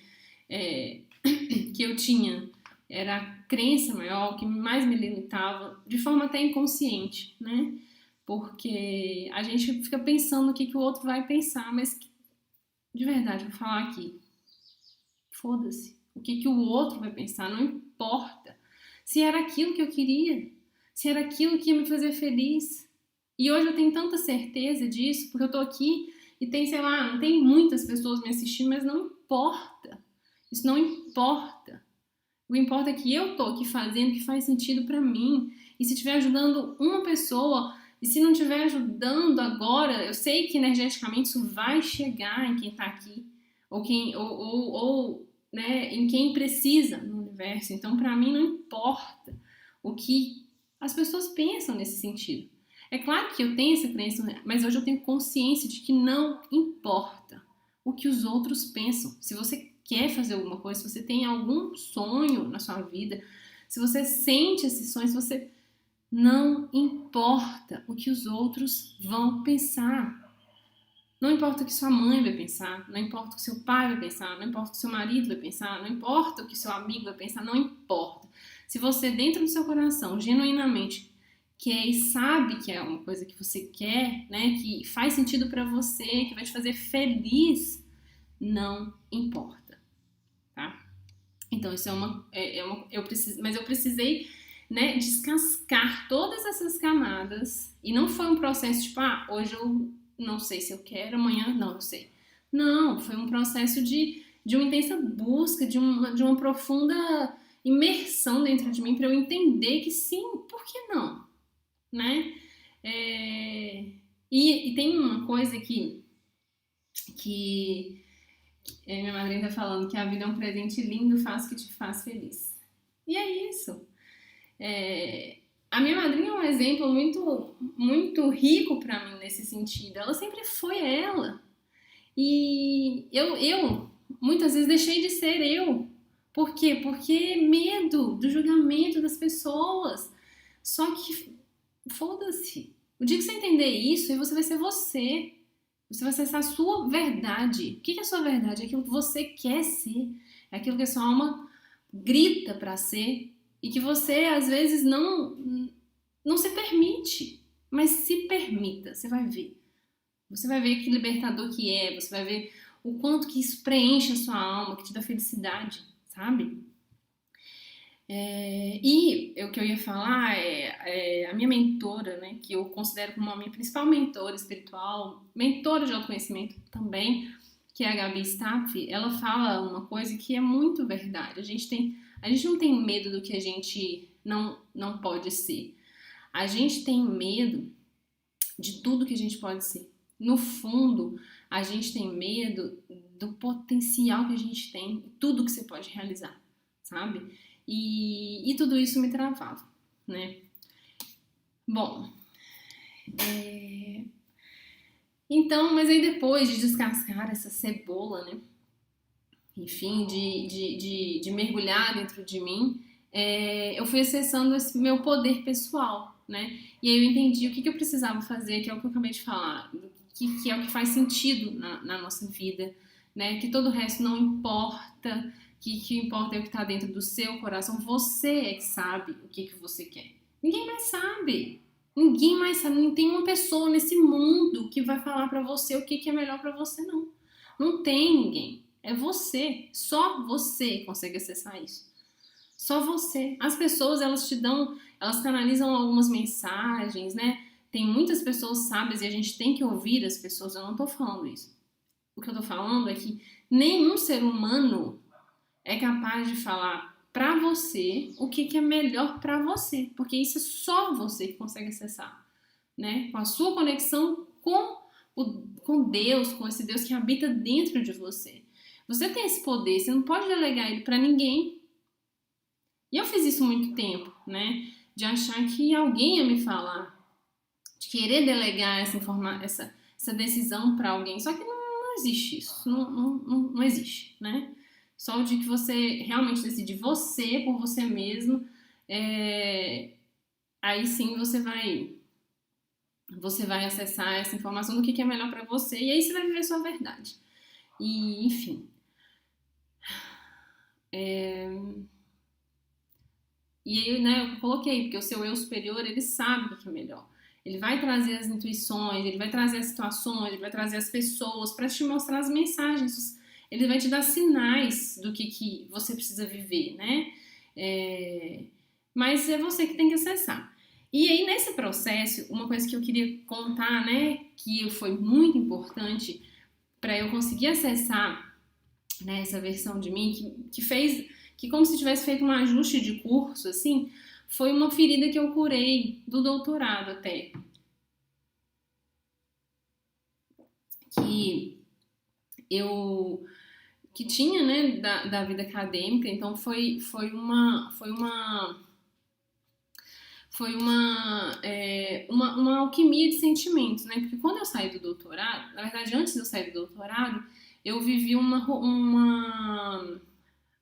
Que eu tinha. Era a crença maior, que mais me limitava, de forma até inconsciente, né? Porque a gente fica pensando o que o outro vai pensar, mas de verdade, vou falar aqui, foda-se. O que o outro vai pensar, não importa. Se era aquilo que eu queria, se era aquilo que ia me fazer feliz. E hoje eu tenho tanta certeza disso, porque eu tô aqui e tem, sei lá, não tem muitas pessoas me assistindo, mas não importa. Isso não importa. O que importa é que eu tô aqui fazendo o que faz sentido pra mim. E se estiver ajudando uma pessoa, e se não estiver ajudando agora, eu sei que energeticamente isso vai chegar em quem tá aqui, ou né, em quem precisa no universo. Então, pra mim, não importa o que as pessoas pensam nesse sentido. É claro que eu tenho essa crença, mas hoje eu tenho consciência de que não importa o que os outros pensam. Se você quer fazer alguma coisa, se você tem algum sonho na sua vida, se você sente esse sonho, se você não importa o que os outros vão pensar. Não importa o que sua mãe vai pensar, não importa o que seu pai vai pensar, não importa o que seu marido vai pensar, não importa o que seu amigo vai pensar, não importa. Se você dentro do seu coração, genuinamente, quer e sabe que é uma coisa que você quer, né, que faz sentido pra você, que vai te fazer feliz, não importa, tá? Então isso mas eu precisei, né, descascar todas essas camadas e não foi um processo tipo, hoje eu não sei se eu quero, amanhã não, eu sei. Não, foi um processo de uma intensa busca, de uma profunda imersão dentro de mim para eu entender que sim, por que não, né? E tem uma coisa que minha madrinha tá falando que a vida é um presente lindo, faz o que te faz feliz. E é isso. A minha madrinha é um exemplo muito, muito rico para mim nesse sentido. Ela sempre foi ela. E eu muitas vezes deixei de ser eu. Por quê? Porque medo do julgamento das pessoas. Só que foda-se. O dia que você entender isso, aí você vai ser você. Você vai acessar a sua verdade. O que é a sua verdade? É aquilo que você quer ser. É aquilo que a sua alma grita para ser. E que você, às vezes, não se permite. Mas se permita. Você vai ver. Você vai ver que libertador que é. Você vai ver o quanto que isso preenche a sua alma, que te dá felicidade, sabe? E o que eu ia falar a minha mentora, né, que eu considero como a minha principal mentora espiritual, mentora de autoconhecimento também, que é a Gabi Staff, ela fala uma coisa que é muito verdade. A gente não tem medo do que a gente não pode ser. A gente tem medo de tudo que a gente pode ser. No fundo, a gente tem medo do potencial que a gente tem, tudo que você pode realizar, sabe? E tudo isso me travava, né? Bom, então, mas aí depois de descascar essa cebola, né? Enfim, de mergulhar dentro de mim, eu fui acessando esse meu poder pessoal, né? E aí eu entendi o que eu precisava fazer, que é o que eu acabei de falar, que é o que faz sentido na nossa vida, né? Que todo o resto não importa, que importa é o que está dentro do seu coração. Você é que sabe o que você quer. Ninguém mais sabe. Ninguém mais sabe. Não tem uma pessoa nesse mundo que vai falar para você o que é melhor para você, não. Não tem ninguém. É você. Só você consegue acessar isso. Só você. As pessoas, elas te dão, elas canalizam algumas mensagens, né? Tem muitas pessoas sábias e a gente tem que ouvir as pessoas. Eu não tô falando isso. O que eu tô falando é que nenhum ser humano é capaz de falar pra você o que é melhor pra você, porque isso é só você que consegue acessar, né? Com a sua conexão com Deus, com esse Deus que habita dentro de você. Você tem esse poder, você não pode delegar ele pra ninguém. E eu fiz isso muito tempo, né? De achar que alguém ia me falar, de querer delegar essa decisão pra alguém. Só que não existe isso, não existe, né? Só o dia que você realmente decide você por você mesmo, aí sim você vai acessar essa informação do que é melhor para você e aí você vai viver a sua verdade. E, enfim. E aí, né, eu coloquei, porque o seu eu superior, ele sabe o que é melhor. Ele vai trazer as intuições, ele vai trazer as situações, ele vai trazer as pessoas para te mostrar as mensagens. Ele vai te dar sinais do que você precisa viver, né? Mas é você que tem que acessar. E aí, nesse processo, uma coisa que eu queria contar, né, que foi muito importante para eu conseguir acessar, né, essa versão de mim, que fez, que como se tivesse feito um ajuste de curso, assim, foi uma ferida que eu curei do doutorado até. Que tinha, né, da vida acadêmica, então foi uma alquimia de sentimentos, né? Porque quando eu saí do doutorado, na verdade, antes de eu sair do doutorado, eu vivi um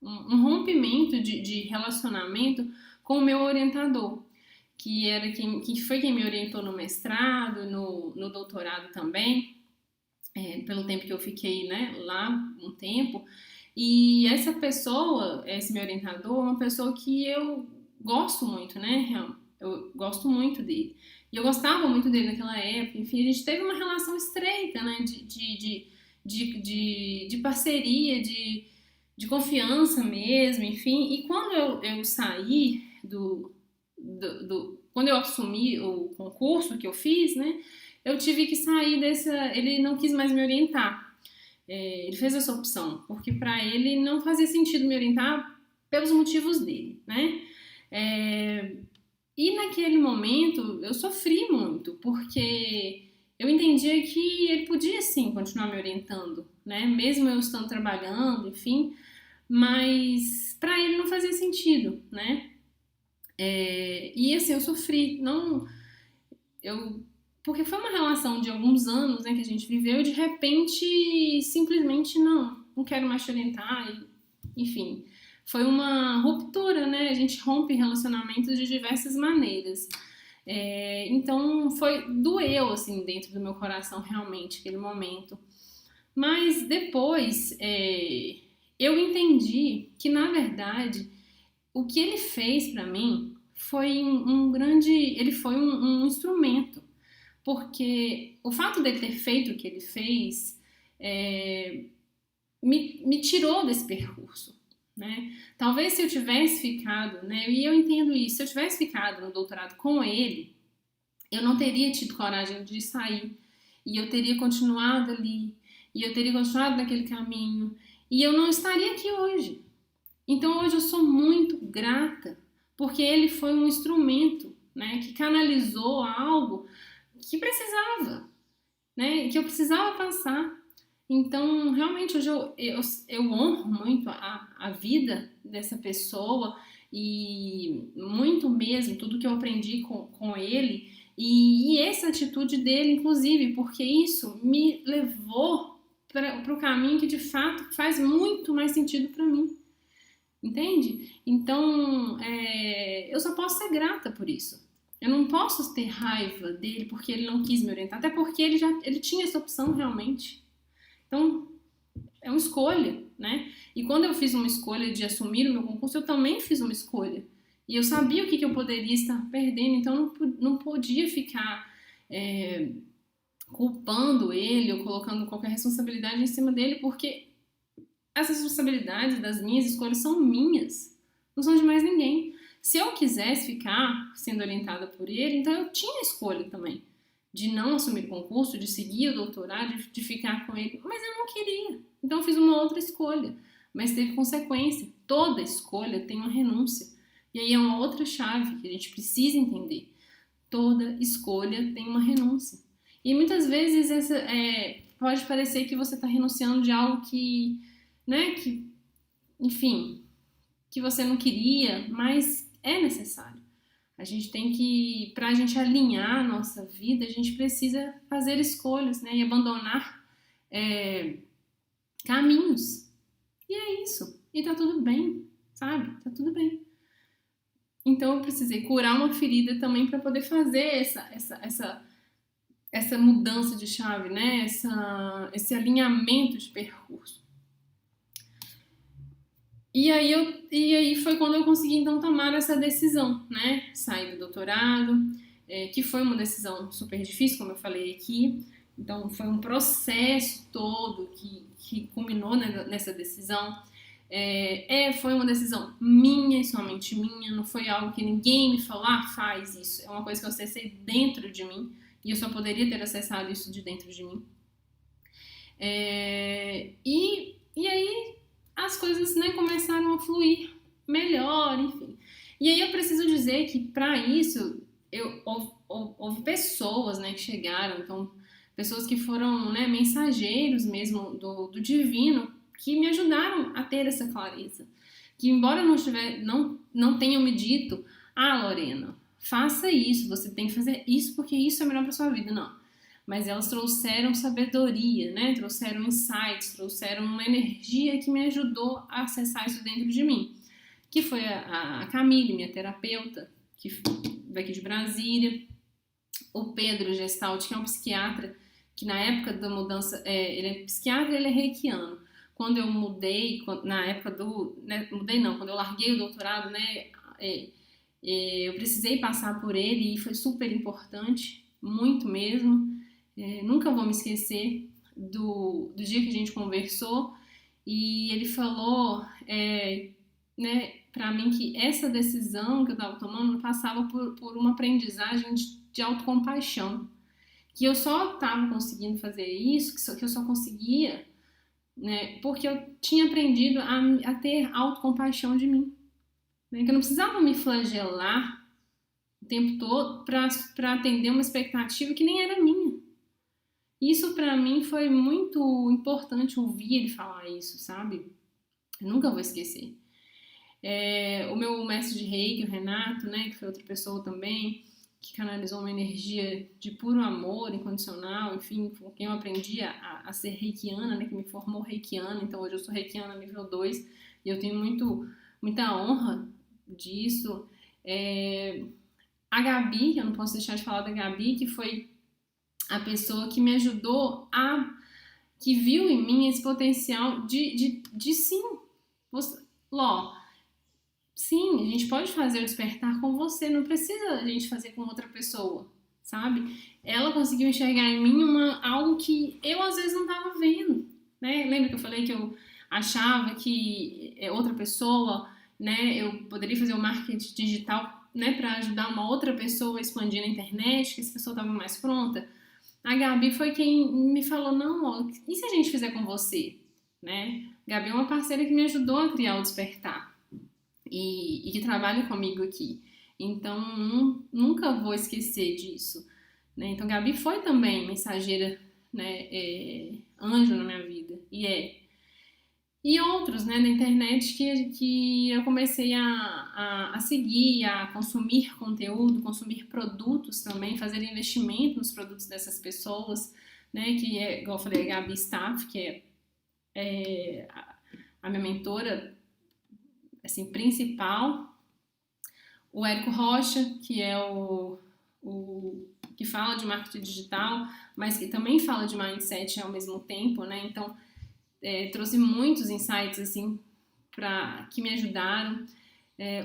rompimento de relacionamento com o meu orientador, que foi quem me orientou no mestrado, no doutorado também, pelo tempo que eu fiquei, né, lá um tempo. E essa pessoa, esse meu orientador, é uma pessoa que eu gosto muito, né? Eu gosto muito dele. E eu gostava muito dele naquela época. Enfim, a gente teve uma relação estreita, né? De parceria, de confiança mesmo, enfim. E quando eu saí quando eu assumi o concurso que eu fiz, né? Eu tive que sair ele não quis mais me orientar. Ele fez essa opção, porque para ele não fazia sentido me orientar pelos motivos dele, né? E naquele momento eu sofri muito, porque eu entendia que ele podia sim continuar me orientando, né? Mesmo eu estando trabalhando, enfim, mas para ele não fazia sentido, né? E assim, eu sofri, não, eu, porque foi uma relação de alguns anos, né, que a gente viveu e de repente, simplesmente não quero mais te orientar, enfim. Foi uma ruptura, né? A gente rompe relacionamentos de diversas maneiras. Então doeu assim dentro do meu coração realmente aquele momento. Mas depois eu entendi que na verdade o que ele fez para mim foi ele foi um instrumento, porque o fato dele ter feito o que ele fez me tirou desse percurso. Né? Talvez se eu tivesse ficado, né, e eu entendo isso, se eu tivesse ficado no doutorado com ele, eu não teria tido coragem de sair, e eu teria continuado ali, e eu teria continuado naquele caminho, e eu não estaria aqui hoje. Então hoje eu sou muito grata, porque ele foi um instrumento, né, que canalizou algo que precisava, né, que eu precisava passar. Então, realmente, hoje eu honro muito a vida dessa pessoa e muito mesmo tudo que eu aprendi com ele e essa atitude dele, inclusive, porque isso me levou para o caminho que de fato faz muito mais sentido para mim, entende? Então, eu só posso ser grata por isso. Eu não posso ter raiva dele porque ele não quis me orientar, até porque ele tinha essa opção realmente. Então, é uma escolha, né? E quando eu fiz uma escolha de assumir o meu concurso, eu também fiz uma escolha. E eu sabia o que eu poderia estar perdendo, então não podia ficar culpando ele ou colocando qualquer responsabilidade em cima dele, porque as responsabilidades das minhas escolhas são minhas, não são de mais ninguém. Se eu quisesse ficar sendo orientada por ele, então eu tinha escolha também de não assumir o concurso, de seguir o doutorado, de ficar com ele, mas eu não queria. Então eu fiz uma outra escolha, mas teve consequência. Toda escolha tem uma renúncia. E aí é uma outra chave que a gente precisa entender. Toda escolha tem uma renúncia. E muitas vezes pode parecer que você está renunciando de algo que, né, enfim, que você não queria, mas é necessário. A gente tem que, para a gente alinhar a nossa vida, a gente precisa fazer escolhas, né? E abandonar caminhos. E é isso. E tá tudo bem, sabe? Tá tudo bem. Então eu precisei curar uma ferida também para poder fazer essa mudança de chave, né? Esse alinhamento de percurso. E aí foi quando eu consegui então tomar essa decisão, né? Sair do doutorado, que foi uma decisão super difícil, como eu falei aqui. Então foi um processo todo que culminou nessa decisão. Foi uma decisão minha e somente minha, não foi algo que ninguém me falou, faz isso. É uma coisa que eu acessei dentro de mim e eu só poderia ter acessado isso de dentro de mim. E aí as coisas, né, começaram a fluir melhor, enfim. E aí eu preciso dizer que para isso houve pessoas, né, que chegaram, então pessoas que foram, né, mensageiros mesmo do divino, que me ajudaram a ter essa clareza. Que embora não tenham me dito, Lorena, faça isso, você tem que fazer isso porque isso é melhor para sua vida, não. Mas elas trouxeram sabedoria, né? Trouxeram insights, trouxeram uma energia que me ajudou a acessar isso dentro de mim. Que foi a Camille, minha terapeuta, que daqui de Brasília, o Pedro Gestalt, que é um psiquiatra, que na época da mudança, ele é psiquiatra e ele é reikiano. Quando eu mudei, na época quando eu larguei o doutorado, né, eu precisei passar por ele e foi super importante, muito mesmo. Nunca vou me esquecer do dia que a gente conversou e ele falou, né, para mim que essa decisão que eu estava tomando passava por uma aprendizagem de autocompaixão, que eu só estava conseguindo fazer isso, que eu só conseguia, né, porque eu tinha aprendido a ter autocompaixão de mim, né, que eu não precisava me flagelar o tempo todo para atender uma expectativa que nem era minha. Isso para mim foi muito importante ouvir ele falar isso, sabe? Eu nunca vou esquecer. O meu mestre de Reiki, o Renato, né, que foi outra pessoa também, que canalizou uma energia de puro amor incondicional, enfim, com quem eu aprendi a ser reikiana, né, que me formou reikiana, então hoje eu sou reikiana nível 2 e eu tenho muita honra disso. A Gabi, eu não posso deixar de falar da Gabi, que foi a pessoa que me ajudou que viu em mim esse potencial de sim, Ló, sim, a gente pode fazer o despertar com você, não precisa a gente fazer com outra pessoa, sabe? Ela conseguiu enxergar em mim algo que eu às vezes não estava vendo, né? Lembra que eu falei que eu achava que outra pessoa, né, eu poderia fazer o marketing digital, né, para ajudar uma outra pessoa a expandir na internet, que essa pessoa estava mais pronta? A Gabi foi quem me falou, não, ó, e se a gente fizer com você, né? A Gabi é uma parceira que me ajudou a criar o despertar e que trabalha comigo aqui. Então, nunca vou esquecer disso. Né? Então, Gabi foi também mensageira, né, anjo na minha vida. E outros, né, na internet que eu comecei a seguir, a consumir conteúdo, consumir produtos também, fazer investimento nos produtos dessas pessoas, né, que é, igual eu falei, a Gabi Staff, que é a minha mentora assim, principal, o Érico Rocha, que é o que fala de marketing digital, mas que também fala de mindset ao mesmo tempo, né? Então, trouxe muitos insights, assim, que me ajudaram.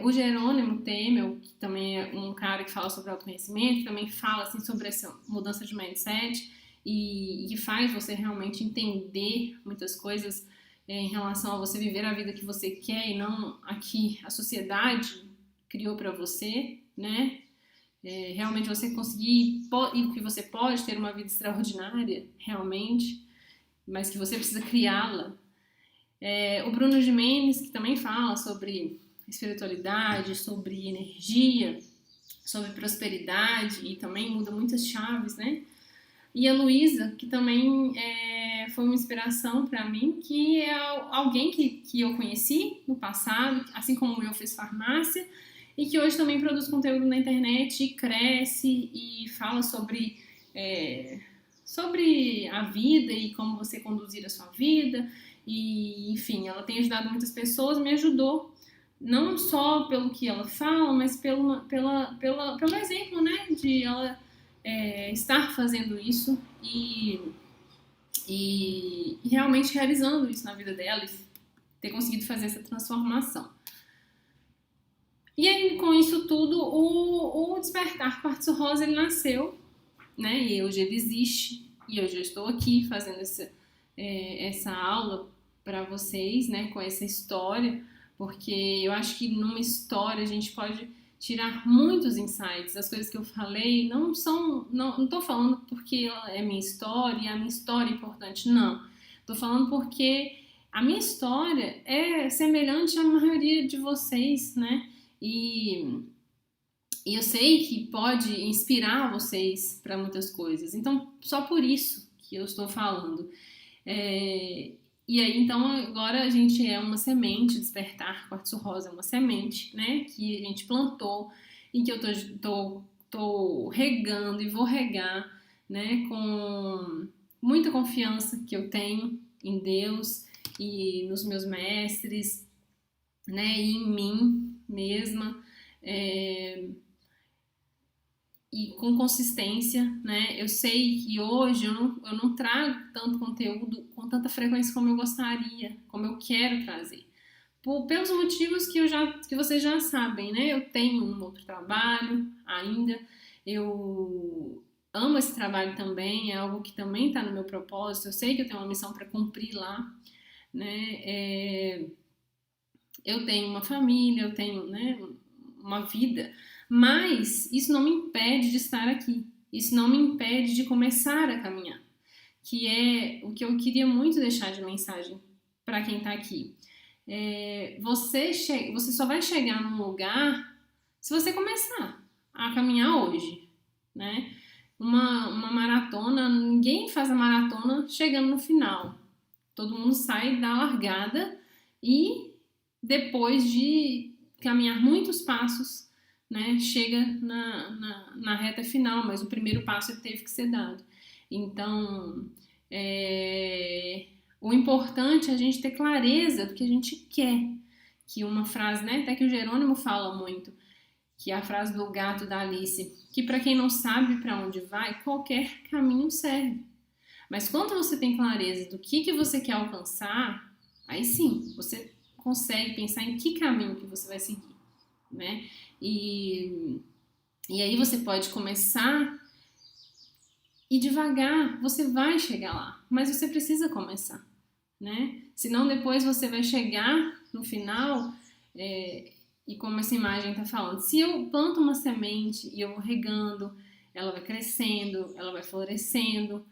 O Jerônimo Temel, que também é um cara que fala sobre autoconhecimento, que também fala, assim, sobre essa mudança de mindset e que faz você realmente entender muitas coisas em relação a você viver a vida que você quer e não a que a sociedade criou para você, né? Realmente você conseguir e que você pode ter uma vida extraordinária, realmente, mas que você precisa criá-la. O Bruno Gimenez, que também fala sobre espiritualidade, sobre energia, sobre prosperidade e também muda muitas chaves, né? E a Luísa, que também foi uma inspiração para mim, que é alguém que eu conheci no passado, assim como eu fiz farmácia, e que hoje também produz conteúdo na internet e cresce e fala sobre a vida e como você conduzir a sua vida. E, enfim, ela tem ajudado muitas pessoas, me ajudou não só pelo que ela fala, mas pelo exemplo, né, de ela estar fazendo isso e realmente realizando isso na vida dela e ter conseguido fazer essa transformação. E aí, com isso tudo, o Despertar Quartzo Rosa, ele nasceu, né, e hoje ele existe, e hoje eu estou aqui fazendo essa aula para vocês, né, com essa história, porque eu acho que numa história a gente pode tirar muitos insights. As coisas que eu falei não tô falando porque é minha história e a minha história é importante, não. Tô falando porque a minha história é semelhante à maioria de vocês, né? E eu sei que pode inspirar vocês para muitas coisas. Então, só por isso que eu estou falando. E aí, então, agora a gente é uma semente, Despertar Quartzo Rosa é uma semente, né, que a gente plantou e que eu tô regando e vou regar, né, com muita confiança que eu tenho em Deus e nos meus mestres, né, e em mim mesma, e com consistência, né? Eu sei que hoje eu não trago tanto conteúdo com tanta frequência como eu gostaria, como eu quero trazer. Pelos motivos que vocês já sabem, né? Eu tenho um outro trabalho ainda, eu amo esse trabalho também, é algo que também está no meu propósito, eu sei que eu tenho uma missão para cumprir lá, né? Eu tenho uma família, eu tenho, né, uma vida, mas isso não me impede de estar aqui, isso não me impede de começar a caminhar, que é o que eu queria muito deixar de mensagem para quem está aqui. Você só vai chegar num lugar se você começar a caminhar hoje, né? Uma maratona, ninguém faz a maratona chegando no final. Todo mundo sai da largada e depois de caminhar muitos passos, né, chega na reta final, mas o primeiro passo teve que ser dado. Então, o importante é a gente ter clareza do que a gente quer, que uma frase, né, até que o Jerônimo fala muito, que é a frase do gato da Alice, que para quem não sabe para onde vai, qualquer caminho serve. Mas quando você tem clareza do que você quer alcançar, aí sim, você consegue pensar em que caminho que você vai seguir, né? E aí você pode começar e devagar você vai chegar lá, mas você precisa começar, né? Senão depois você vai chegar no final e como essa imagem está falando, se eu planto uma semente e eu vou regando, ela vai crescendo, ela vai florescendo,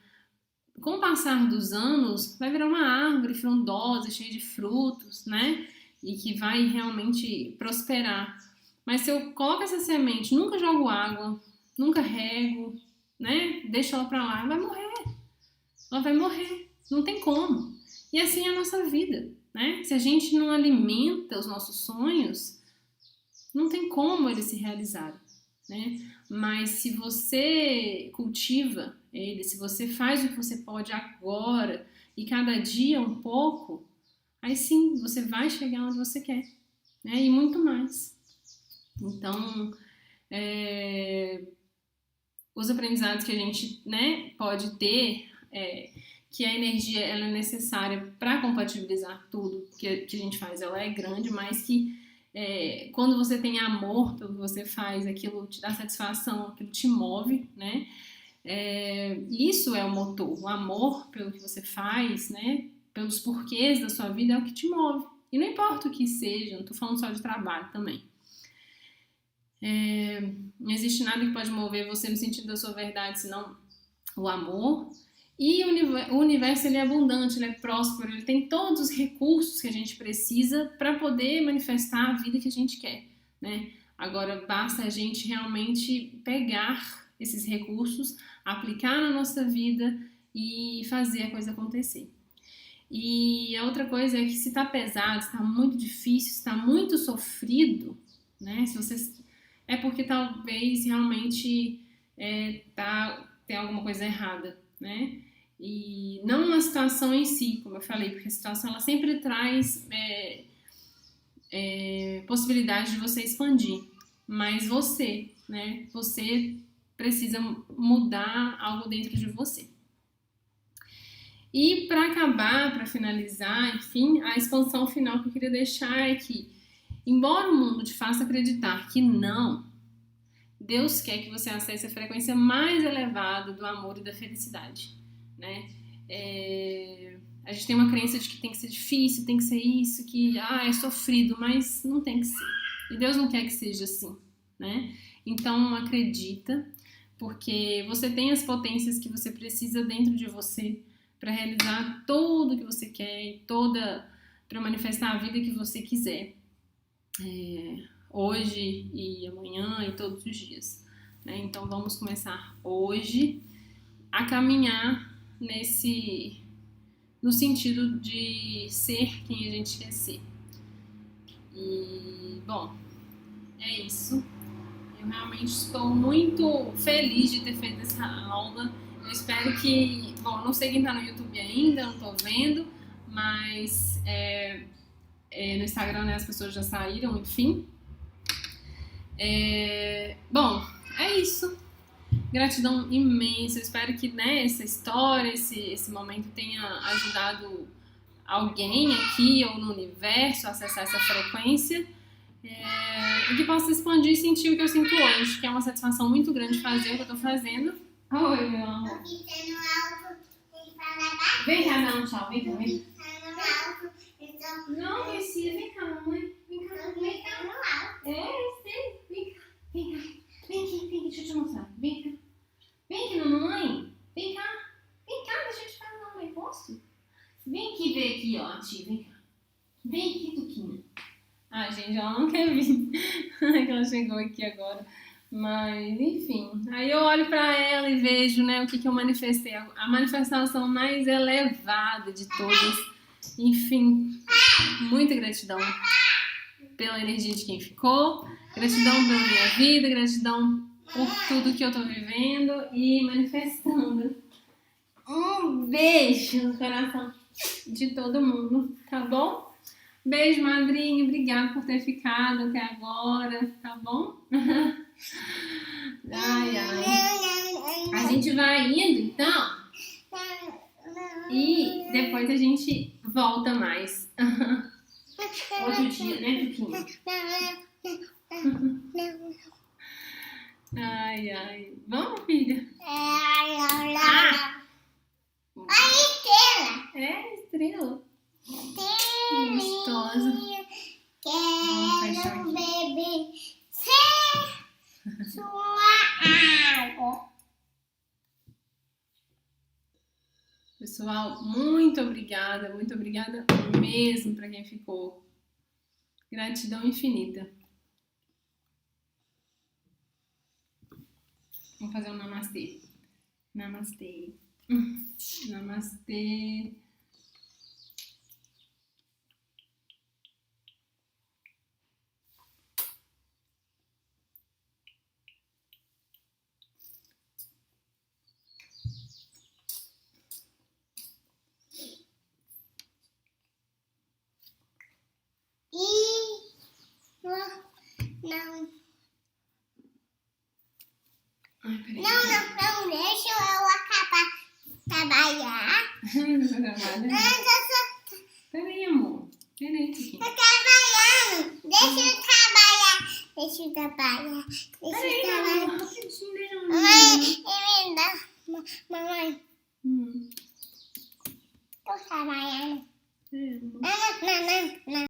com o passar dos anos vai virar uma árvore frondosa, cheia de frutos, né? E que vai realmente prosperar. Mas se eu coloco essa semente, nunca jogo água, nunca rego, né? Deixo ela pra lá, vai morrer. Ela vai morrer. Não tem como. E assim é a nossa vida, né? Se a gente não alimenta os nossos sonhos, não tem como eles se realizarem, né? Mas se você cultiva ele, se você faz o que você pode agora e cada dia um pouco, aí sim você vai chegar onde você quer, né? E muito mais. Então, os aprendizados que a gente, né, pode ter, que a energia ela é necessária para compatibilizar tudo que a gente faz, ela é grande, mas que quando você tem amor pelo que você faz, aquilo te dá satisfação, aquilo te move, né? Isso é o motor, o amor pelo que você faz, né? Pelos porquês da sua vida é o que te move. E não importa o que seja, não estou falando só de trabalho também. Não existe nada que pode mover você no sentido da sua verdade, senão o amor. E o universo ele é abundante, ele é próspero, ele tem todos os recursos que a gente precisa para poder manifestar a vida que a gente quer, né? Agora basta a gente realmente pegar esses recursos, aplicar na nossa vida e fazer a coisa acontecer. E a outra coisa é que se está pesado, se está muito difícil, se está muito sofrido, né? Se você é porque talvez realmente tem alguma coisa errada, né? E não a situação em si, como eu falei, porque a situação ela sempre traz possibilidade de você expandir, mas você, né? Você precisa mudar algo dentro de você. E para acabar, para finalizar, enfim, a expansão final que eu queria deixar é que, embora o mundo te faça acreditar que não, Deus quer que você acesse a frequência mais elevada do amor e da felicidade, né? A gente tem uma crença de que tem que ser difícil, tem que ser isso, que é sofrido, mas não tem que ser. E Deus não quer que seja assim, né? Então acredita, porque você tem as potências que você precisa dentro de você para realizar tudo que você quer, para manifestar a vida que você quiser, hoje e amanhã e todos os dias, né? Então vamos começar hoje a caminhar no sentido de ser quem a gente quer ser. E bom, é isso. Eu realmente estou muito feliz de ter feito essa aula. Eu espero que... Bom, não sei quem tá no YouTube ainda, não tô vendo, mas no Instagram, né, as pessoas já saíram, enfim. Bom, é isso. Gratidão imensa. Eu espero que, né, essa história, esse momento tenha ajudado alguém aqui ou no universo a acessar essa frequência. E que possa expandir e sentir o que eu sinto hoje, que é uma satisfação muito grande fazer o que eu tô fazendo. Oi, meu amor. Vem cá, dá um tchau. Vem cá, vem cá. Não precisa. Vem cá, mamãe. Vem cá, vem cá. Sei. Vem cá. Vem cá. Vem aqui, deixa eu te mostrar. Vem cá. Vem aqui, mamãe. Vem cá. Vem cá, deixa eu te falar, mamãe. Posso? Vem aqui ver aqui, ó, tia. Vem cá. Vem aqui, Tuquinha. Gente, ela não quer vir. Que ela chegou aqui agora. Mas, enfim. Aí eu olho pra ela e vejo, né, o que eu manifestei. A manifestação mais elevada de todas Enfim, muita gratidão pela energia de quem ficou, gratidão pela minha vida, gratidão por tudo que eu tô vivendo e manifestando. Um beijo no coração de todo mundo, tá bom? Beijo, madrinha. Obrigada por ter ficado até agora, tá bom? Ai, ai. A gente vai indo, então. E depois a gente volta mais. Outro dia, né, Tuquinha? Ai, ai. Vamos, filha? É, estrela. Gostosa. Vamos fechar aqui. Beber sua água. Pessoal, muito obrigada mesmo para quem ficou. Gratidão infinita. Vamos fazer um namastê. Namastê. Namastê. Não. Ai, peraí. Não, deixa eu acabar trabalhar. Peraí, amor. Peraí, Tuquinha. Tô trabalhando. Deixa eu trabalhar. Peraí, amor. Rapidinho, deixa eu Mamãe, me dá. Mamãe, tô trabalhando. ver. Não.